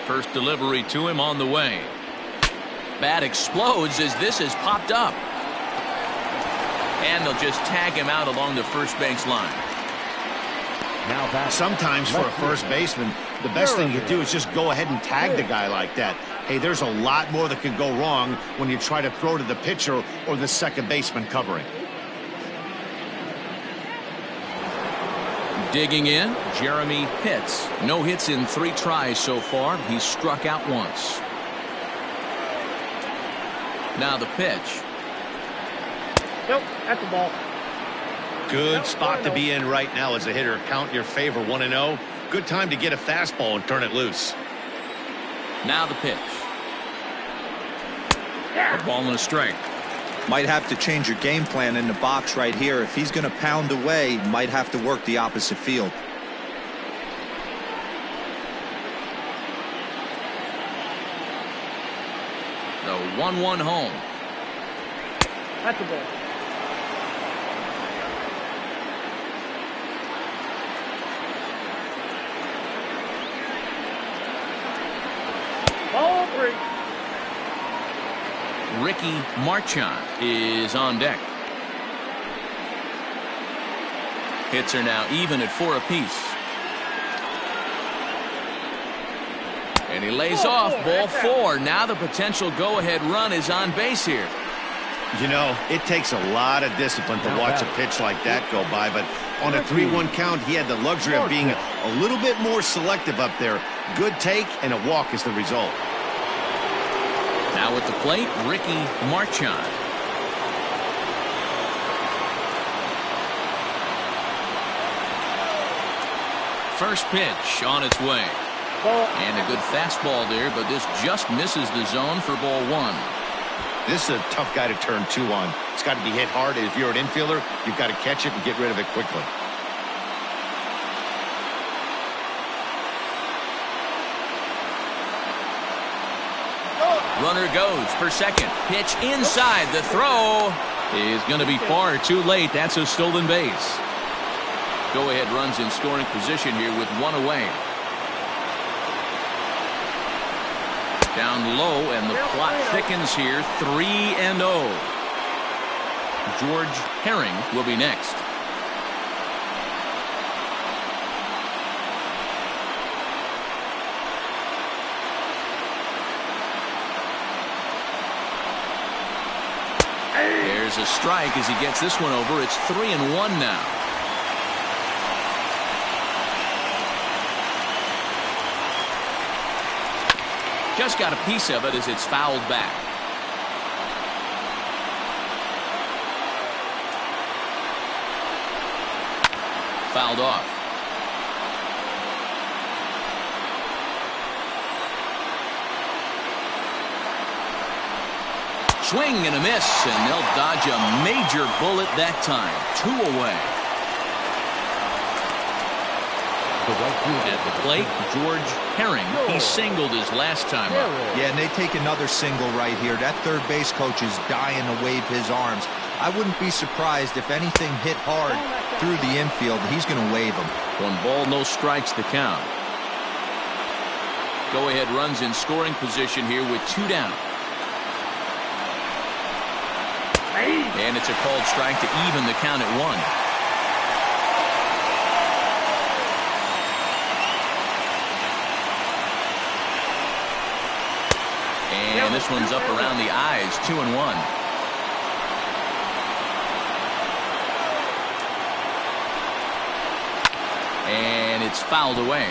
First delivery to him on the way. Bat explodes as this has popped up. And they'll just tag him out along the first base line. Sometimes for a first baseman, the best thing you do is just go ahead and tag the guy like that. Hey, there's a lot more that can go wrong when you try to throw to the pitcher or the second baseman covering. Digging in, Jeremy Pitts. No hits in 3 tries so far. He's struck out once. Now the pitch. Nope, that's the ball. Good spot to be in right now as a hitter. Count your favor, 1-0. Good time to get a fastball and turn it loose. Now the pitch. A ball and a strike. Might have to change your game plan in the box right here. If he's going to pound away, might have to work the opposite field. The 1-1 home. That's the ball. Ricky Marchand is on deck. Hits are now even at 4 apiece. And he lays off, ball 4. Now the potential go-ahead run is on base here. You know, it takes a lot of discipline to watch a pitch like that go by, but on a 3-1 count, he had the luxury of being a little bit more selective up there. Good take, and a walk is the result. Now at the plate, Ricky Marchand. First pitch on its way. And a good fastball there, but this just misses the zone for ball 1. This is a tough guy to turn 2 on. It's got to be hit hard. If you're an infielder, you've got to catch it and get rid of it quickly. Runner goes for second. Pitch inside. The throw is going to be far too late. That's a stolen base. Go-ahead runs in scoring position here with 1 away. Down low, and the plot thickens here. 3-0. George Herring will be next. There's a strike as he gets this one over. It's 3-1 now. Just got a piece of it as it's fouled back. Fouled off. Swing and a miss, and they'll dodge a major bullet that time. 2 away. At the plate, George Herring. He singled his last time up. Yeah, and they take another single right here. That third base coach is dying to wave his arms. I wouldn't be surprised if anything hit hard through the infield. He's going to wave them. 1 ball, no strikes to count. Go-ahead runs in scoring position here with 2 down. And it's a called strike to even the count at 1. And this one's up around the eyes. 2-1. And it's fouled away.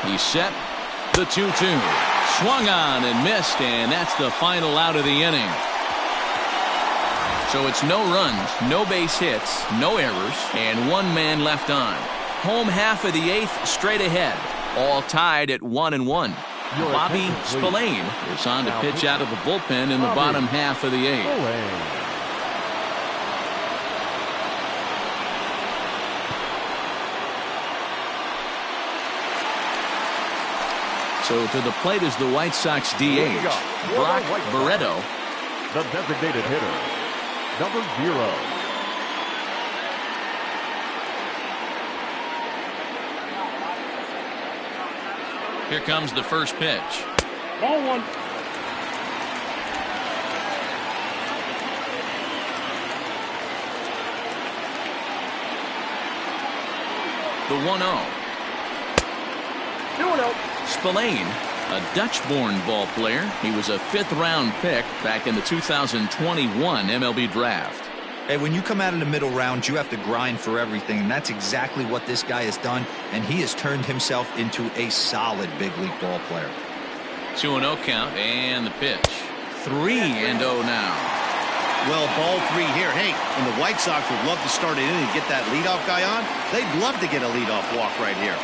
He's set. The 2-2. Swung on and missed, and that's the final out of the inning. So it's no runs, no base hits, no errors, and 1 man left on. Home half of the 8th straight ahead. All tied at 1-1. Bobby Spillane is on to pitch out of the bullpen in the bottom half of the 8th. So to the plate is the White Sox DH, Brock Barreto. The designated hitter, number 0. Here comes the first pitch. Ball 1. The 1-0. 2-0. Spillane, a Dutch-born ball player. He was a 5th-round pick back in the 2021 MLB draft. Hey, when you come out in the middle rounds, you have to grind for everything, and that's exactly what this guy has done, and he has turned himself into a solid big league ball player. 2-0 count, and the pitch. 3-0 now. Well, ball 3 here. Hey, and the White Sox would love to start it in and get that leadoff guy on. They'd love to get a leadoff walk right here.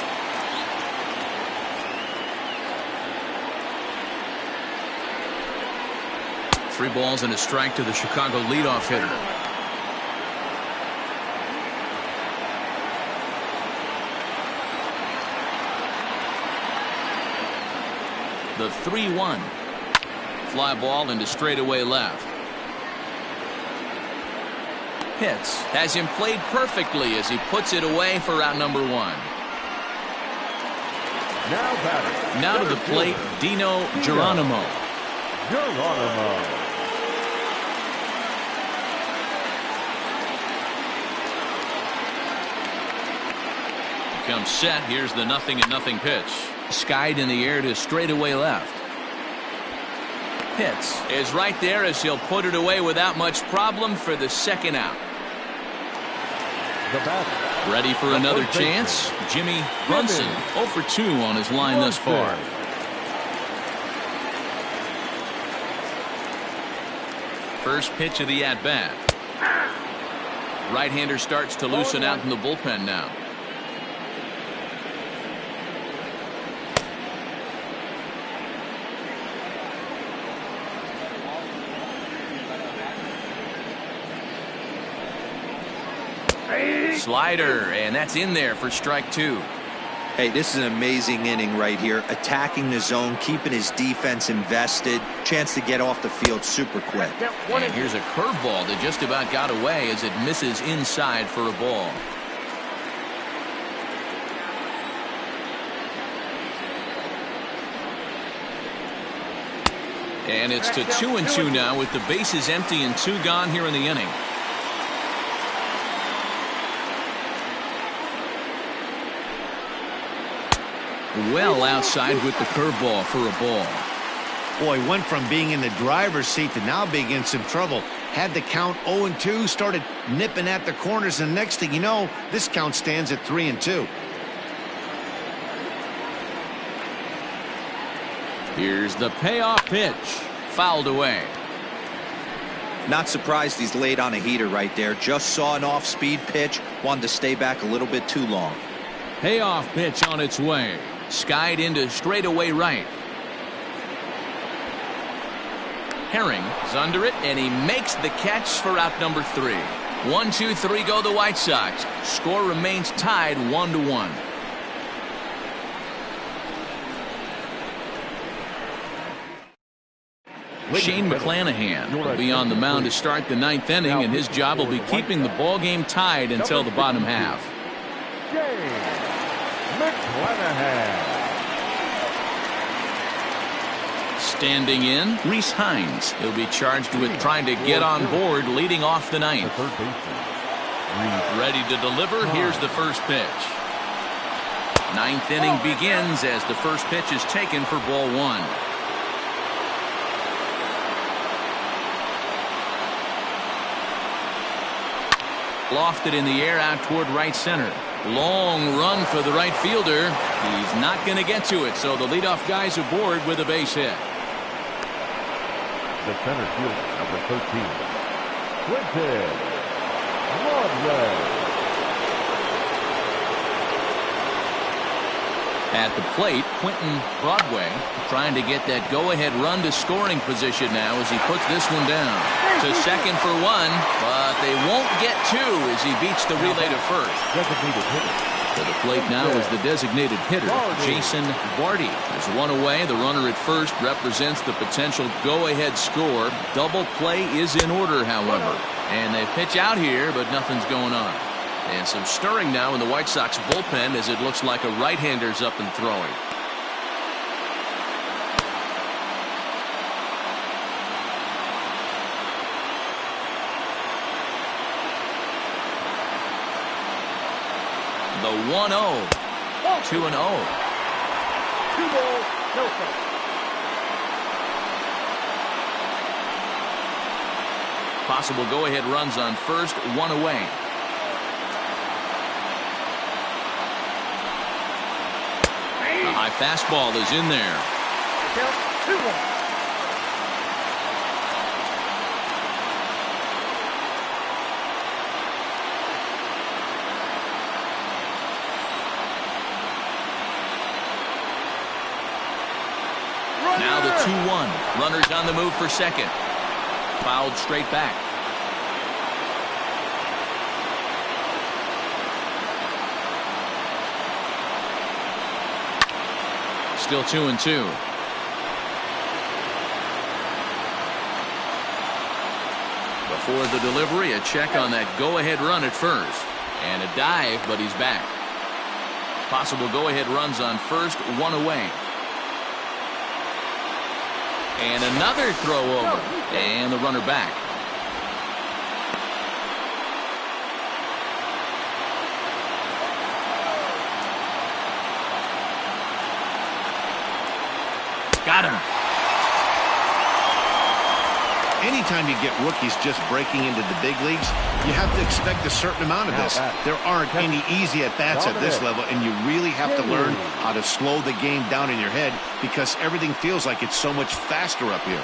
Three balls and a strike to the Chicago leadoff hitter. The 3-1. Fly ball into straightaway left. Pitts has him played perfectly as he puts it away for out number 1. Now batting. Now to the plate, Dino Geronimo. Geronimo. Comes set. Here's the 0-0 pitch. Skied in the air to straightaway left. Pitts is right there as he'll put it away without much problem for the second out. The batter. Ready for another chance. Jimmy Brunson 0 for 2 on his line thus far. First pitch of the at-bat. Right-hander starts to loosen out in the bullpen now. Slider, and that's in there for strike 2. Hey, this is an amazing inning right here. Attacking the zone, keeping his defense invested. Chance to get off the field super quick. And here's a curveball that just about got away as it misses inside for a ball. And it's to 2-2 now with the bases empty and 2 gone here in the inning. Well outside with the curveball for a ball. Boy, went from being in the driver's seat to now being in some trouble. Had the count 0-2, started nipping at the corners, and next thing you know, this count stands at 3-2. Here's the payoff pitch. Fouled away. Not surprised he's laid on a heater right there. Just saw an off-speed pitch. Wanted to stay back a little bit too long. Payoff pitch on its way. Skied into straightaway right. Herring is under it, and he makes the catch for out number 3. 1-2-3 go the White Sox. Score remains tied 1-1. Shane McClanahan will be on the mound to start the 9th inning, and his job will be keeping the ball game tied until the bottom half. McClanahan. Standing in, Reese Hines. He'll be charged with trying to get on board leading off the 9th. Ready to deliver. Here's the first pitch. 9th inning begins as the first pitch is taken for ball 1. Lofted in the air out toward right center. Long run for the right fielder. He's not going to get to it, so the leadoff guy's aboard with a base hit. The center fielder, number 13, Quinton Broadway. At the plate, Quinton Broadway trying to get that go-ahead run to scoring position now as he puts this one down. To second for 1, but they won't get 2 as he beats the relay to first. Designated hitter. To the plate now is the designated hitter, Jason Barty. There's 1 away. The runner at first represents the potential go-ahead score. Double play is in order, however. And they pitch out here, but nothing's going on. And some stirring now in the White Sox bullpen as it looks like a right-hander's up and throwing. The 1-0. 2-0. 2 balls, no strikes. Possible go-ahead runs on first, 1 away. The high fastball is in there. Count 2-1. Now the 2-1. Runners on the move for second. Fouled straight back. Still 2-2. Before the delivery, a check on that go-ahead run at first. And a dive, but he's back. Possible go-ahead runs on first, one away. And another throw over. And the runner back. Got him. Anytime you get rookies just breaking into the big leagues, you have to expect a certain amount of this. There aren't any easy at-bats at this level, and you really have to learn how to slow the game down in your head because everything feels like it's so much faster up here.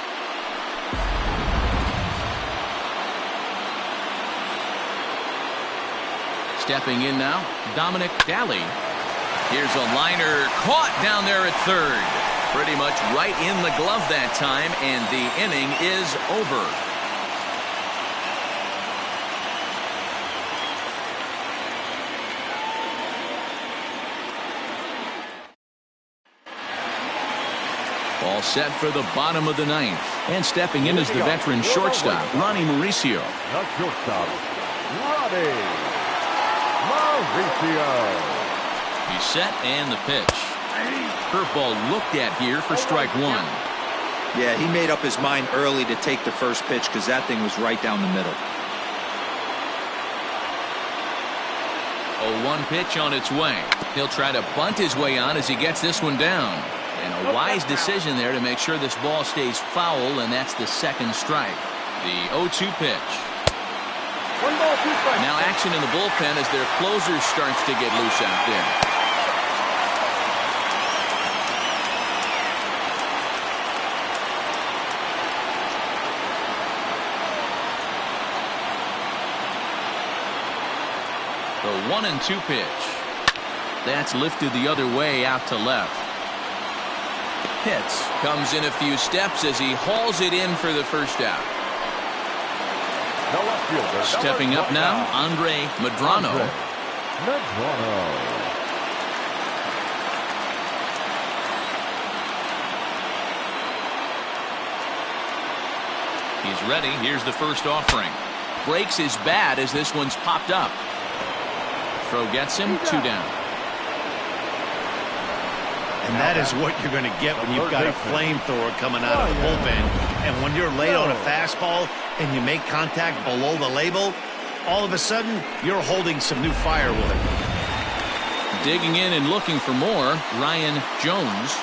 Stepping in now, Dominic Daly. Here's a liner caught down there at third. Pretty much right in the glove that time, and the inning is over. All set for the bottom of the ninth. And stepping in is the veteran shortstop, Ronnie Mauricio. The shortstop, Ronnie Mauricio. He's set and the pitch. Curveball looked at here for strike one. Yeah, he made up his mind early to take the first pitch because that thing was right down the middle. 0-1 pitch on its way. He'll try to bunt his way on as he gets this one down. And a wise decision there to make sure this ball stays foul, and that's the second strike. The 0-2 pitch. Now action in the bullpen as their closer starts to get loose out there. The 1-2 pitch. That's lifted the other way out to left. Pitts comes in a few steps as he hauls it in for the first out. Stepping up now, Andre Medrano. He's ready. Here's the first offering. Breaks his bat as this one's popped up. Throw gets him, 2 down. And that is what you're going to get when you've got a flamethrower coming out of the bullpen. And when you're late on a fastball and you make contact below the label, all of a sudden you're holding some new firewood. Digging in and looking for more, Ryan Jones.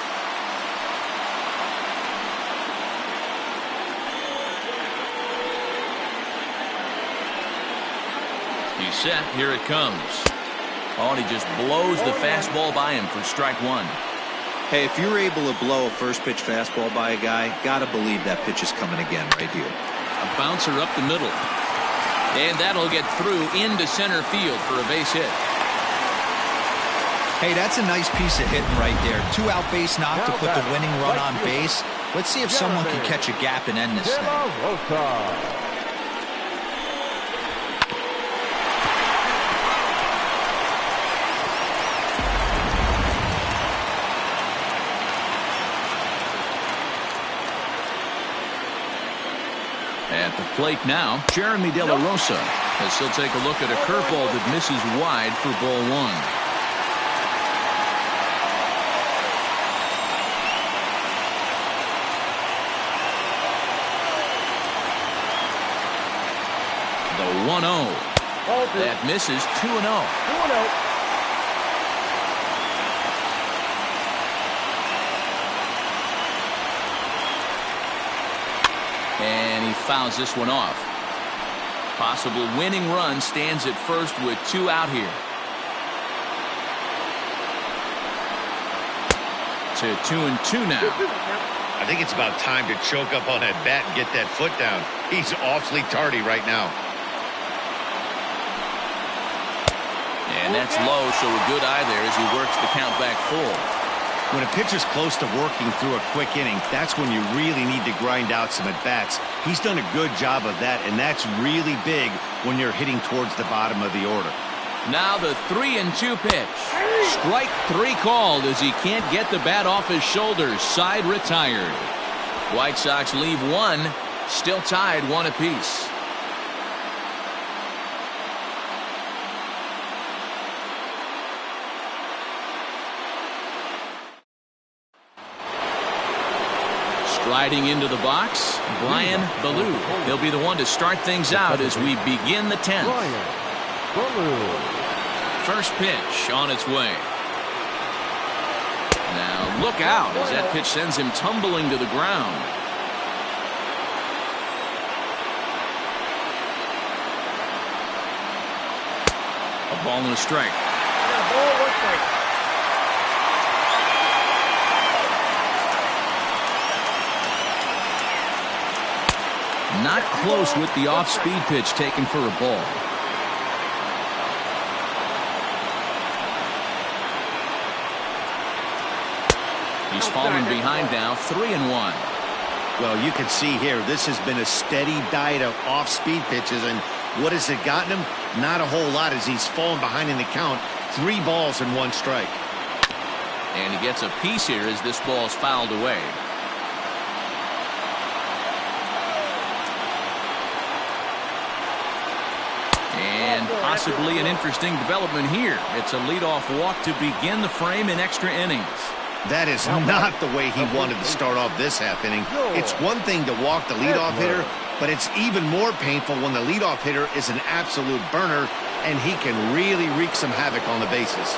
He's set. Here it comes. Oh, and he just blows the fastball by him for strike one. Hey, if you're able to blow a first pitch fastball by a guy, gotta believe that pitch is coming again right here. A bouncer up the middle. And that'll get through into center field for a base hit. Hey, that's a nice piece of hitting right there. 2-out base knock to put the winning run on base. Let's see if someone can catch a gap and end this thing. At the plate now, Jeremy De La Rosa, as he'll take a look at a curveball that misses wide for ball one. The 1-0. That misses, 2-0. And he fouls this one off. Possible winning run stands at first with 2 out here. To 2-2 now. I think it's about time to choke up on that bat and get that foot down. He's awfully tardy right now. And that's low, so a good eye there as he works the count back full. When a pitcher's close to working through a quick inning, that's when you really need to grind out some at-bats. He's done a good job of that, and that's really big when you're hitting towards the bottom of the order. Now the 3-2 pitch. Strike 3 called as he can't get the bat off his shoulders. Side retired. White Sox leave 1, still tied 1 apiece. Striding into the box, Brian Ballou. He'll be the one to start things out as we begin the 10th. Brian Ballou. First pitch on its way. Now look out as that pitch sends him tumbling to the ground. A ball and a strike. Not close with the off-speed pitch taken for a ball. He's fallen behind now, 3-1. Well, you can see here, this has been a steady diet of off-speed pitches, and what has it gotten him? Not a whole lot as he's fallen behind in the count. 3 balls and 1 strike. And he gets a piece here as this ball's fouled away. And possibly an interesting development here. It's a leadoff walk to begin the frame in extra innings. That is not the way he wanted to start off this half inning. It's one thing to walk the leadoff hitter, but it's even more painful when the leadoff hitter is an absolute burner and he can really wreak some havoc on the bases.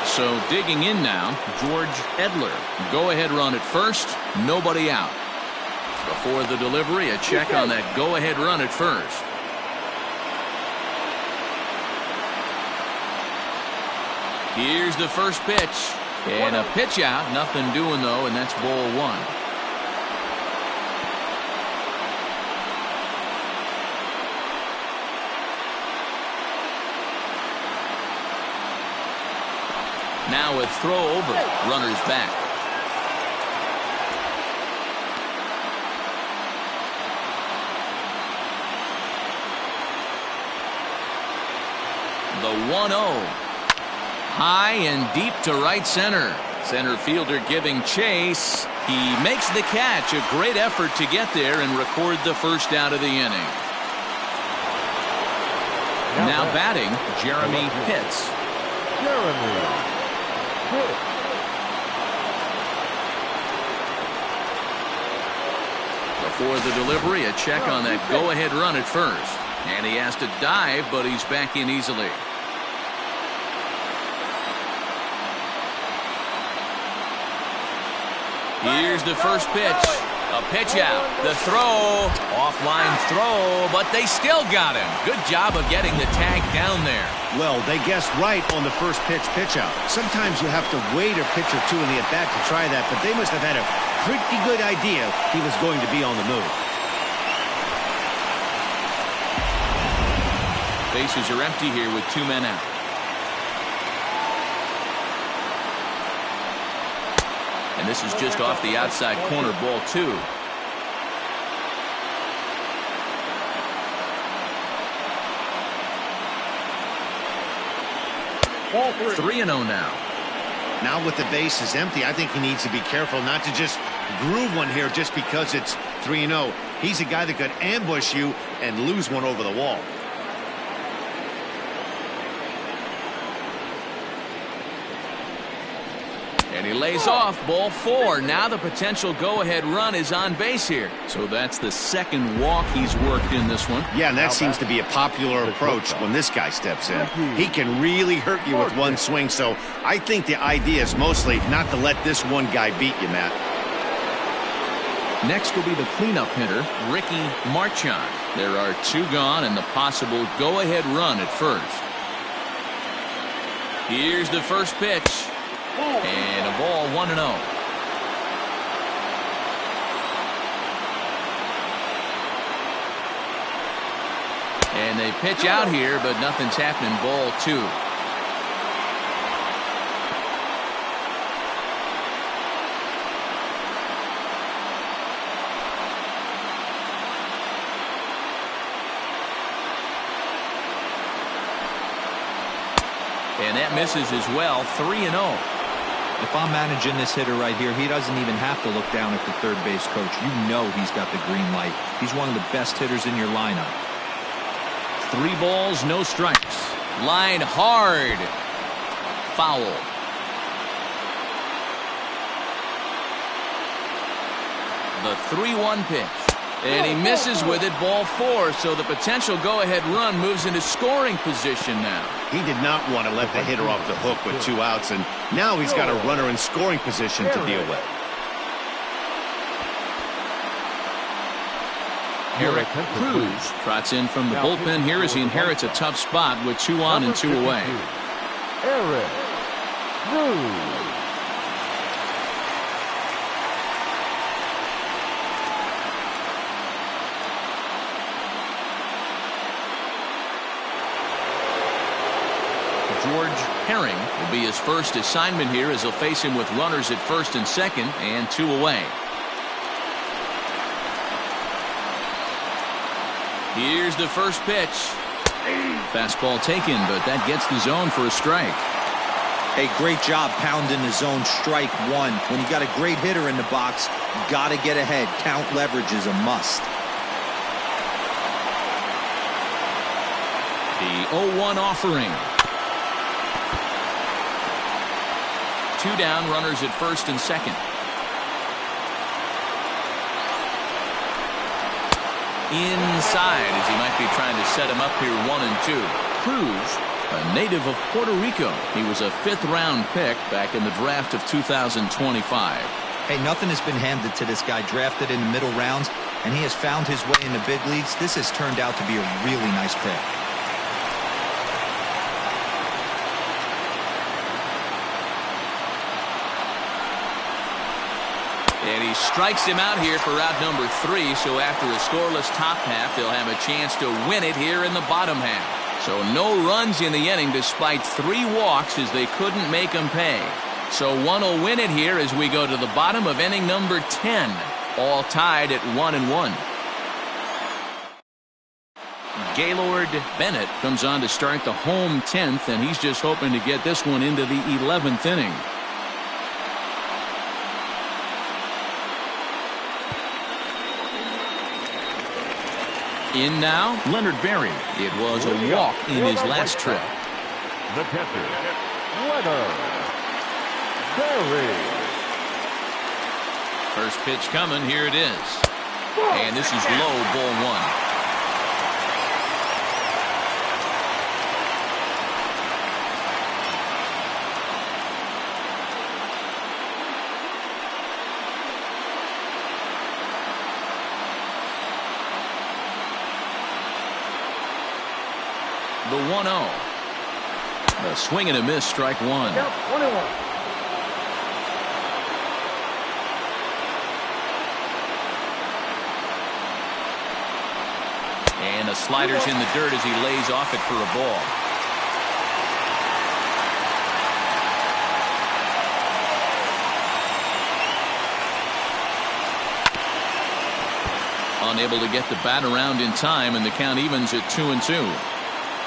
So digging in now, George Edler. Go-ahead run at first, nobody out. Before the delivery, a check on that go-ahead run at first. Here's the first pitch. And a pitch out. Nothing doing, though, and that's ball 1. Now a throw over. Runners back. The 1-0. High and deep to right center. Center fielder giving chase. He makes the catch. A great effort to get there and record the first out of the inning. Now batting, Jeremy Pitts. Jeremy Pitts. Before the delivery, a check on that go-ahead run at first. And he has to dive, but he's back in easily. Here's the first pitch. A pitch out. The throw. Offline throw, but they still got him. Good job of getting the tag down there. Well, they guessed right on the first pitch out. Sometimes you have to wait a pitch or two in the at-bat to try that, but they must have had a pretty good idea he was going to be on the move. Bases are empty here with 2 men out. And this is just off the outside corner, ball 2. Ball 3-0 now. Now with the bases empty, I think he needs to be careful not to just groove one here just because it's 3-0. He's a guy that could ambush you and lose one over the wall. And he lays off, ball 4. Now the potential go-ahead run is on base here. So that's the second walk he's worked in this one. Yeah, and that seems to be a popular approach when this guy steps in. He can really hurt you with one swing, so I think the idea is mostly not to let this one guy beat you, Matt. Next will be the cleanup hitter, Ricky Marchand. There are 2 gone and the possible go-ahead run at first. Here's the first pitch. And a ball 1-0. And they pitch out here, but nothing's happening. Ball 2. And that misses as well. 3-0. If I'm managing this hitter right here, he doesn't even have to look down at the third base coach. You know he's got the green light. He's one of the best hitters in your lineup. 3 balls, no strikes. Line hard. Foul. The 3-1 pitch. And he misses with it, ball 4, so the potential go-ahead run moves into scoring position now. He did not want to let the hitter off the hook with 2 outs, and now he's got a runner in scoring position to deal with. Eric Cruz trots in from the bullpen here as he inherits a tough spot with 2 on and 2 away. Eric Cruz. George Herring will be his first assignment here as he'll face him with runners at first and second and 2 away. Here's the first pitch. Fastball taken, but that gets the zone for a strike. Hey, great job pounding the zone, strike 1. When you got a great hitter in the box, got to get ahead. Count leverage is a must. The 0-1 offering. 2 down, runners at first and second. Inside as he might be trying to set him up here 1-2. Cruz, a native of Puerto Rico. He was a 5th-round pick back in the draft of 2025. Hey, nothing has been handed to this guy. Drafted in the middle rounds, and he has found his way in the big leagues. This has turned out to be a really nice pick. And he strikes him out here for out number 3, so after a scoreless top half, they'll have a chance to win it here in the bottom half. So no runs in the inning despite 3 walks as they couldn't make them pay. So one will win it here as we go to the bottom of inning number 10, all tied at 1-1. Gaylord Bennett comes on to start the home 10th, and he's just hoping to get this one into the 11th inning. In now, Leonard Berry. It was a walk in his last trip. The catcher, Leonard Berry. First pitch coming. Here it is. And this is low, ball 1. The 1-0. A swing and a miss, strike 1. 1-1. And the slider's in the dirt as he lays off it for a ball. Unable to get the bat around in time, and the count evens at 2-2.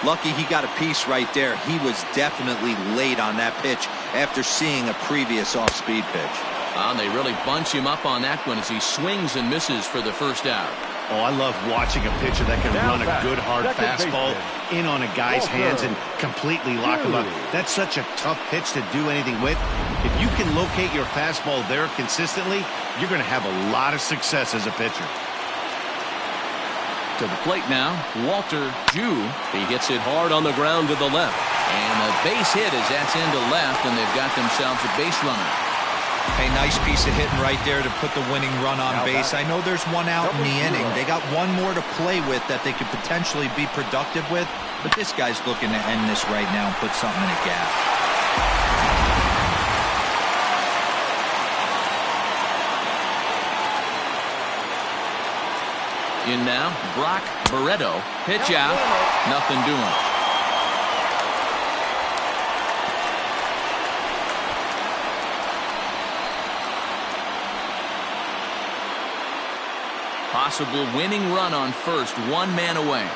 Lucky he got a piece right there. He was definitely late on that pitch after seeing a previous off-speed pitch. And they really bunch him up on that one as he swings and misses for the first out. Oh, I love watching a pitcher that can run a good hard fastball in on a guy's hands and completely lock him up. That's such a tough pitch to do anything with. If you can locate your fastball there consistently, you're going to have a lot of success as a pitcher. To the plate now, Walter Jew. He hits it hard on the ground to the left. And a base hit as that's into left, and they've got themselves a base runner. A nice piece of hitting right there to put the winning run on base. I know there's 1 out in the inning. They got 1 more to play with that they could potentially be productive with. But this guy's looking to end this right now and put something in a gap. In now, Brock Barreto. Pitch out. Nothing doing. Possible winning run on first, 1 man away.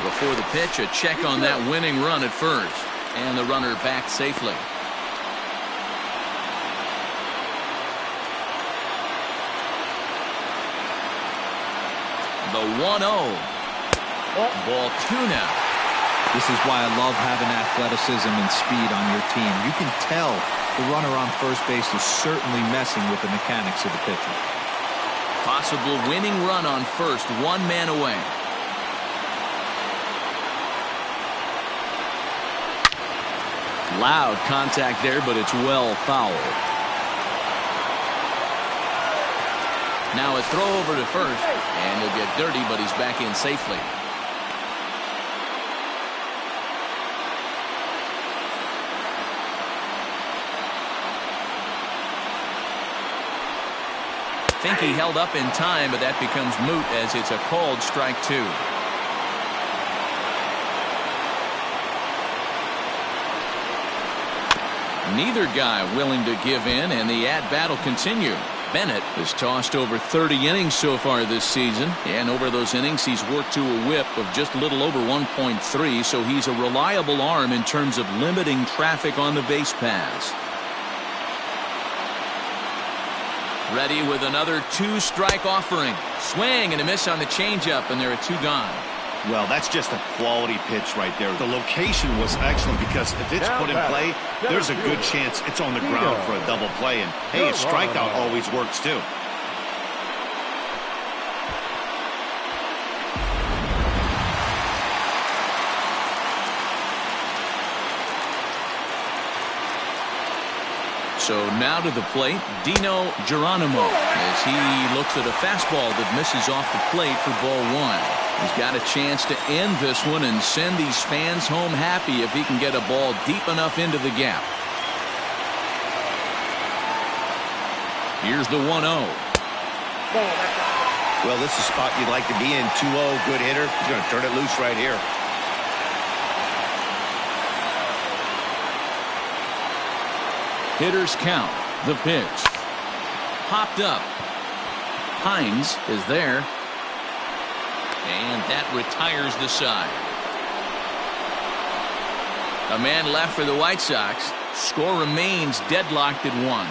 Before the pitch, a check on that winning run at first. And the runner back safely. The 1-0. Ball 2 now. This is why I love having athleticism and speed on your team. You can tell the runner on first base is certainly messing with the mechanics of the pitcher. Possible winning run on first, 1 man away. Loud contact there, but it's well fouled. Now a throw over to first, and he'll get dirty, but he's back in safely. I think he held up in time, but that becomes moot as it's a called strike 2. Neither guy willing to give in, and the at-bat will continue. Bennett has tossed over 30 innings so far this season, and over those innings he's worked to a whip of just a little over 1.3, so he's a reliable arm in terms of limiting traffic on the base paths. Ready with another 2-strike offering. Swing and a miss on the changeup, and there are 2 gone. Well, that's just a quality pitch right there. The location was excellent because if it's put in play, there's a good chance it's on the ground for a double play. And hey, a strikeout always works too. So now to the plate, Dino Geronimo, as he looks at a fastball that misses off the plate for ball 1. He's got a chance to end this one and send these fans home happy if he can get a ball deep enough into the gap. Here's the 1-0. Well, this is a spot you'd like to be in. 2-0, good hitter. He's going to turn it loose right here. Hitters count. The pitch. Popped up. Hines is there. And that retires the side. A man left for the White Sox. Score remains deadlocked at 1.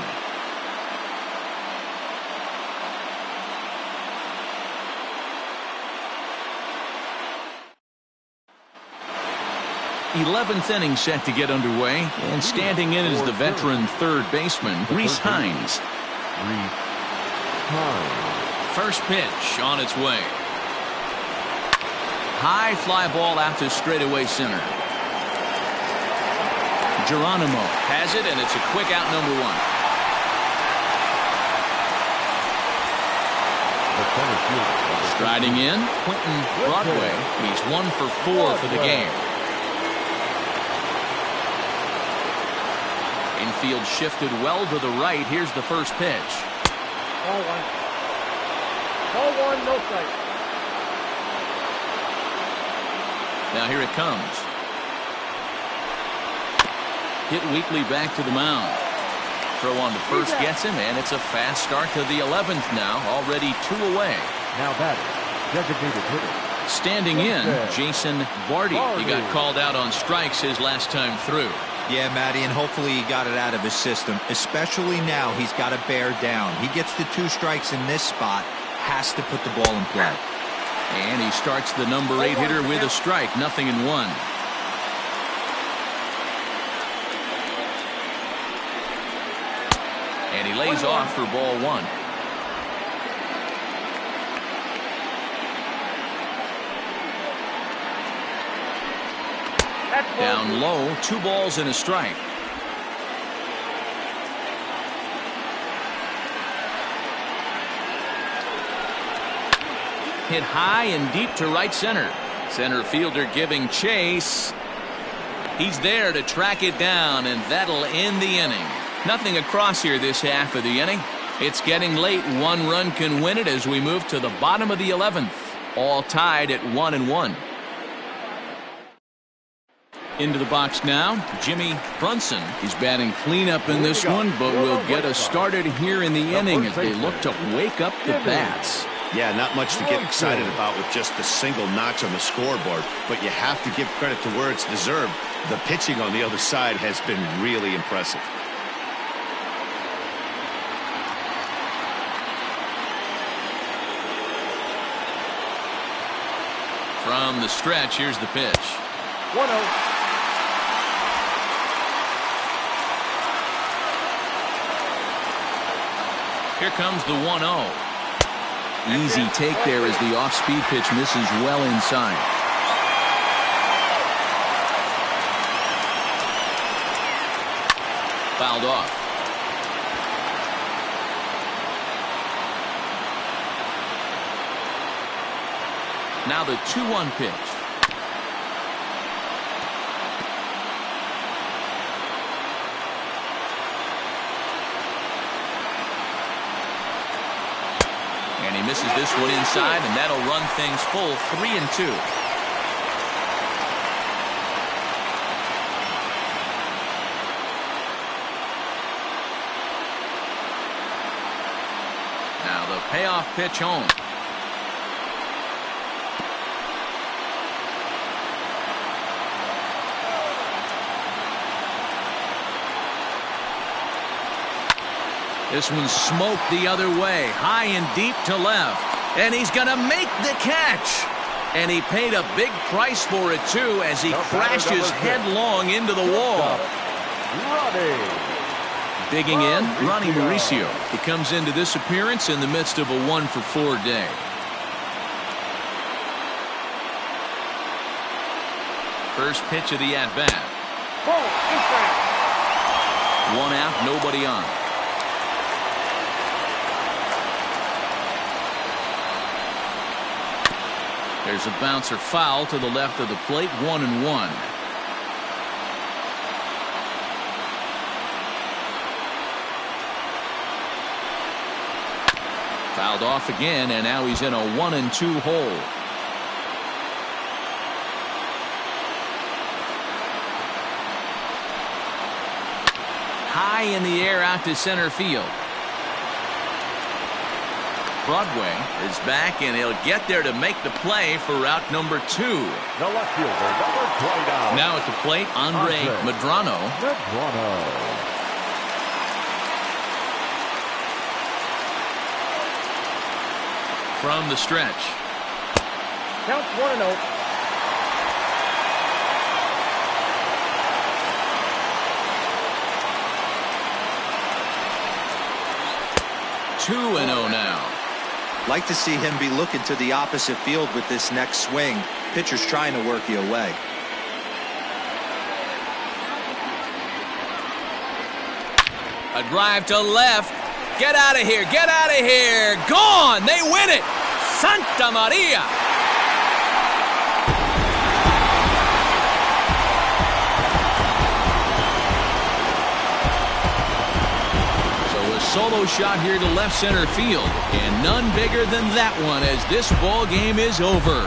11th inning set to get underway, and standing in is the veteran third baseman, Reese Hines. First pitch on its way. High fly ball out to straightaway center. Geronimo has it, and it's a quick out, number 1. Striding in, Quentin Broadway. He's 1 for 4 for the game. Infield shifted well to the right. Here's the first pitch. Ball 1. Ball 1, no strike. Now here it comes. Hit weakly back to the mound. Throw on to first gets him, and it's a fast start to the 11th now. Already 2 away. Now batting, designated hitter. Standing in, Jason Barty. He got called out on strikes his last time through. Yeah, Matty, and hopefully he got it out of his system. Especially now, he's got to bear down. He gets the 2 strikes in this spot, has to put the ball in play. And he starts the number 8 hitter with a strike, 0-1. And he lays off for ball 1. Down low, 2 balls and a strike. Hit high and deep to right center. Center fielder giving chase. He's there to track it down, and that'll end the inning. Nothing across here this half of the inning. It's getting late. 1 run can win it as we move to the bottom of the 11th. All tied at 1-1. Into the box now, Jimmy Brunson. He's batting cleanup in this one, but will get us started here in the inning as they look to wake up the bats. Yeah, not much to get excited about with just a single notch on the scoreboard, but you have to give credit to where it's deserved. The pitching on the other side has been really impressive. From the stretch, here's the pitch. 1-0. Here comes the 1-0. Easy take there as the off-speed pitch misses well inside. Fouled off. Now the 2-1 pitch. And he misses this one inside, and that'll run things full 3-2. Now the payoff pitch home. This one's smoked the other way, high and deep to left. And he's going to make the catch. And he paid a big price for it, too, as he crashes headlong into the wall. Digging in, Ronnie Mauricio. He comes into this appearance in the midst of a 1-for-4 day. First pitch of the at-bat. One out, nobody on. There's a bouncer foul to the left of the plate, 1-1. Fouled off again, and now he's in a 1-2 hole. High in the air out to center field. Broadway is back, and he'll get there to make the play for route number 2. The left fielder, number 29. Now at the plate, Andre Medrano. From the stretch. Counts 1-0. Two and 0 now. Like to see him be looking to the opposite field with this next swing. Pitcher's trying to work you away. A drive to left. Get out of here. Get out of here. Gone. They win it. Santa Maria. Solo shot here to left center field, and none bigger than that one as this ball game is over.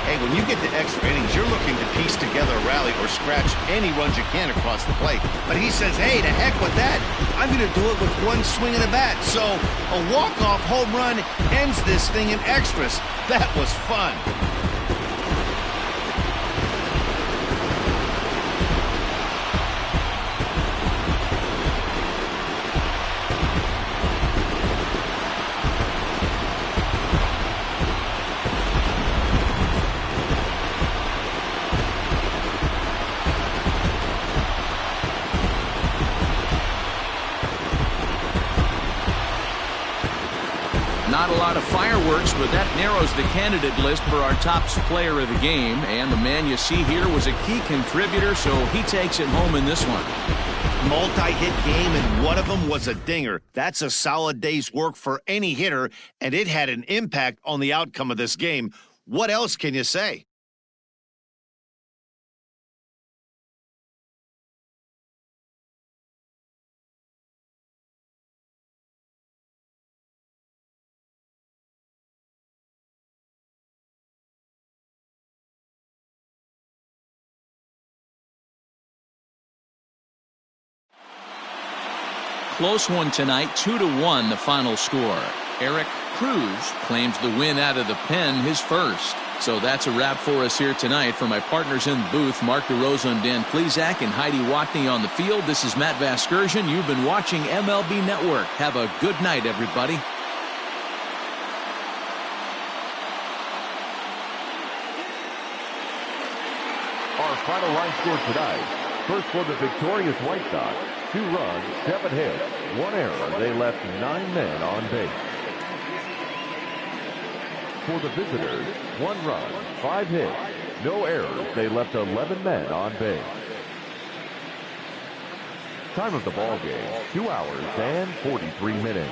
Hey, when you get to extra innings, you're looking to piece together a rally or scratch any runs you can across the plate. But he says, hey, to heck with that. I'm going to do it with one swing of the bat. So a walk-off home run ends this thing in extras. That was fun. Not a lot of fireworks, but that narrows the candidate list for our top player of the game. And the man you see here was a key contributor, so he takes it home in this one. Multi-hit game, and one of them was a dinger. That's a solid day's work for any hitter, and it had an impact on the outcome of this game. What else can you say? Close one tonight, 2-1 the final score. Eric Cruz claims the win out of the pen, his first. So that's a wrap for us here tonight. For my partners in the booth, Mark DeRosa and Dan Plesac and Heidi Watney on the field, this is Matt Vasgersian. You've been watching MLB Network. Have a good night, everybody. Our final line score tonight. First for the victorious White Sox, 2 runs, 7 hits, 1 error. They left 9 men on base. For the visitors, 1 run, 5 hits, no errors. They left 11 men on base. Time of the ball game, 2 hours and 43 minutes.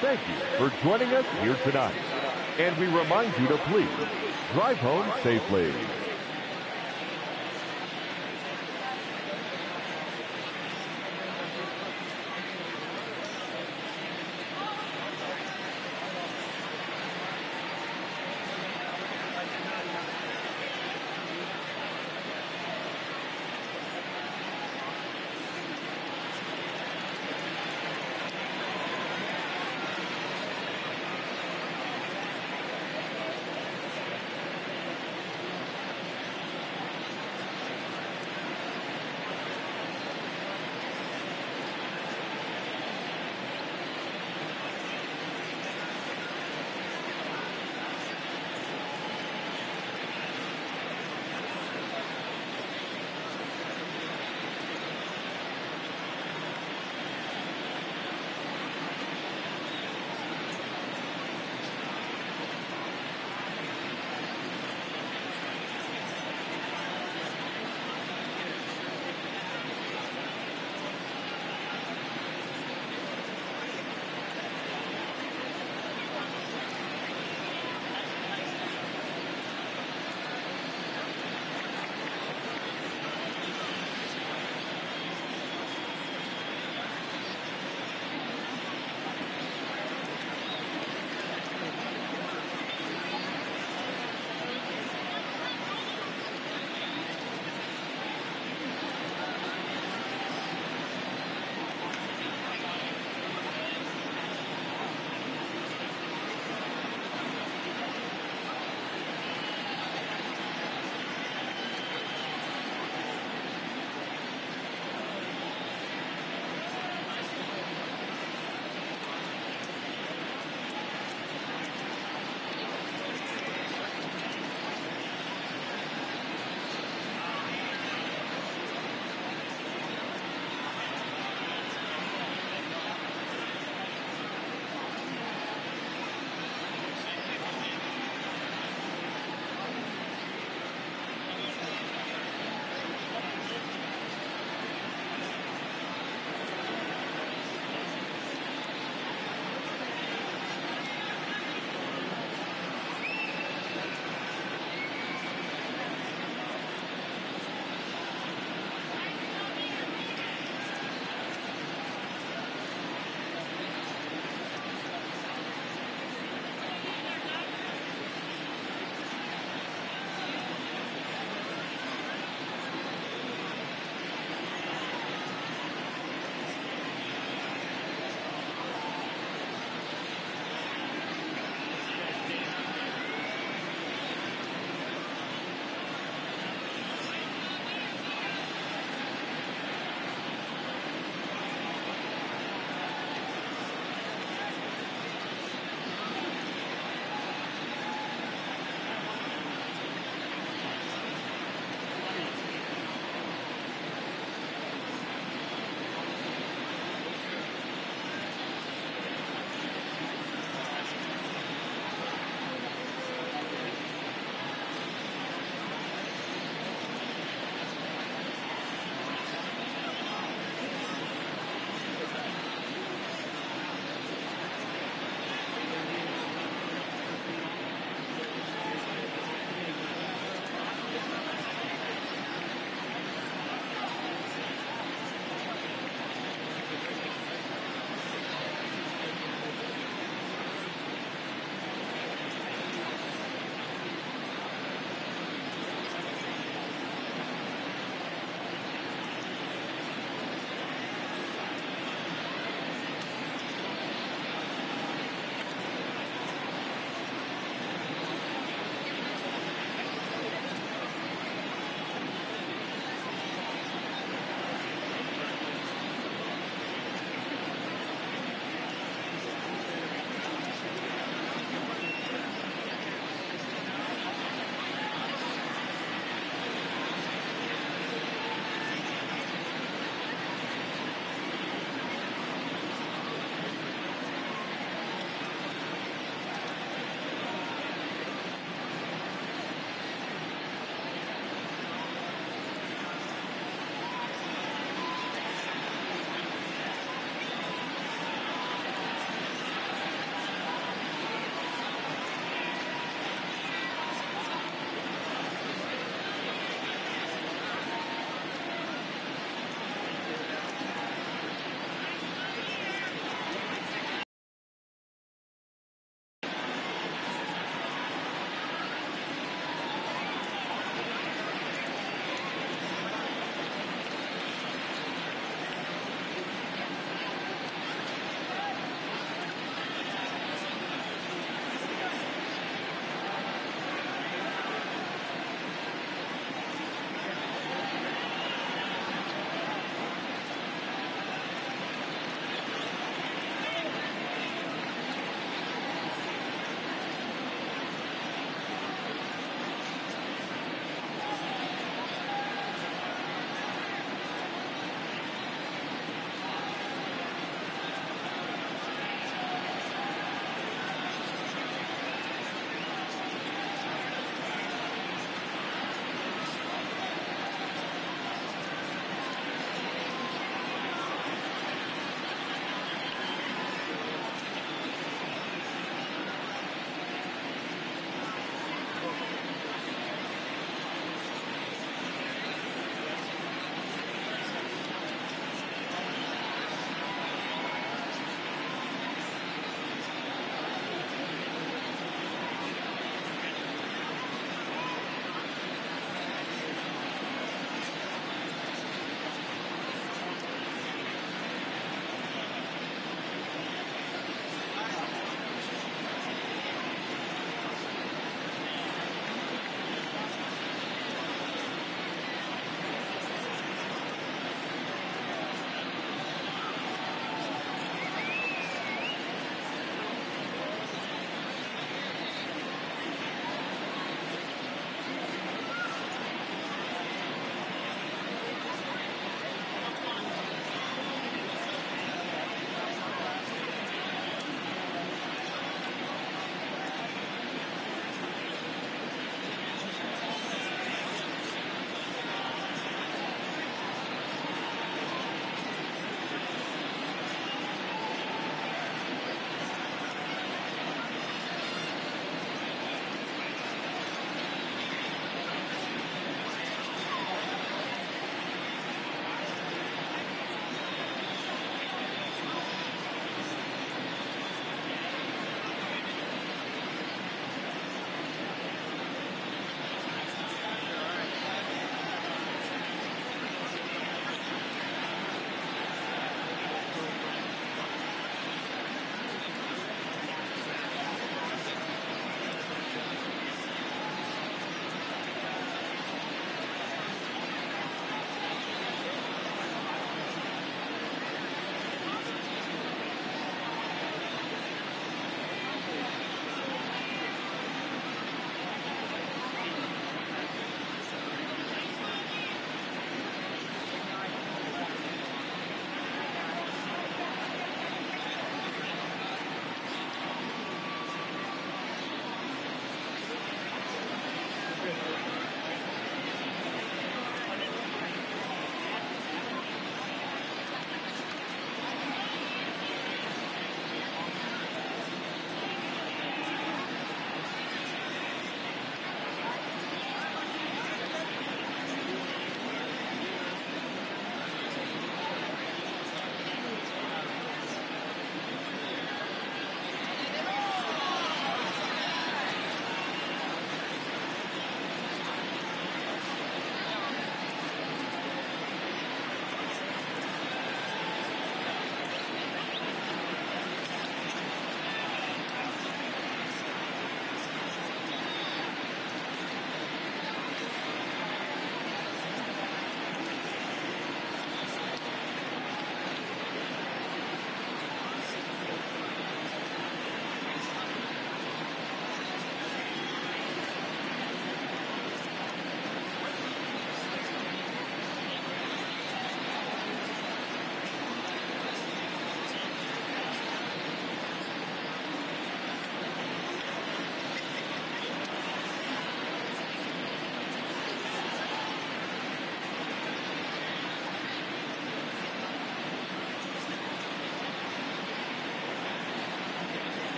Thank you for joining us here tonight. And we remind you to please drive home safely.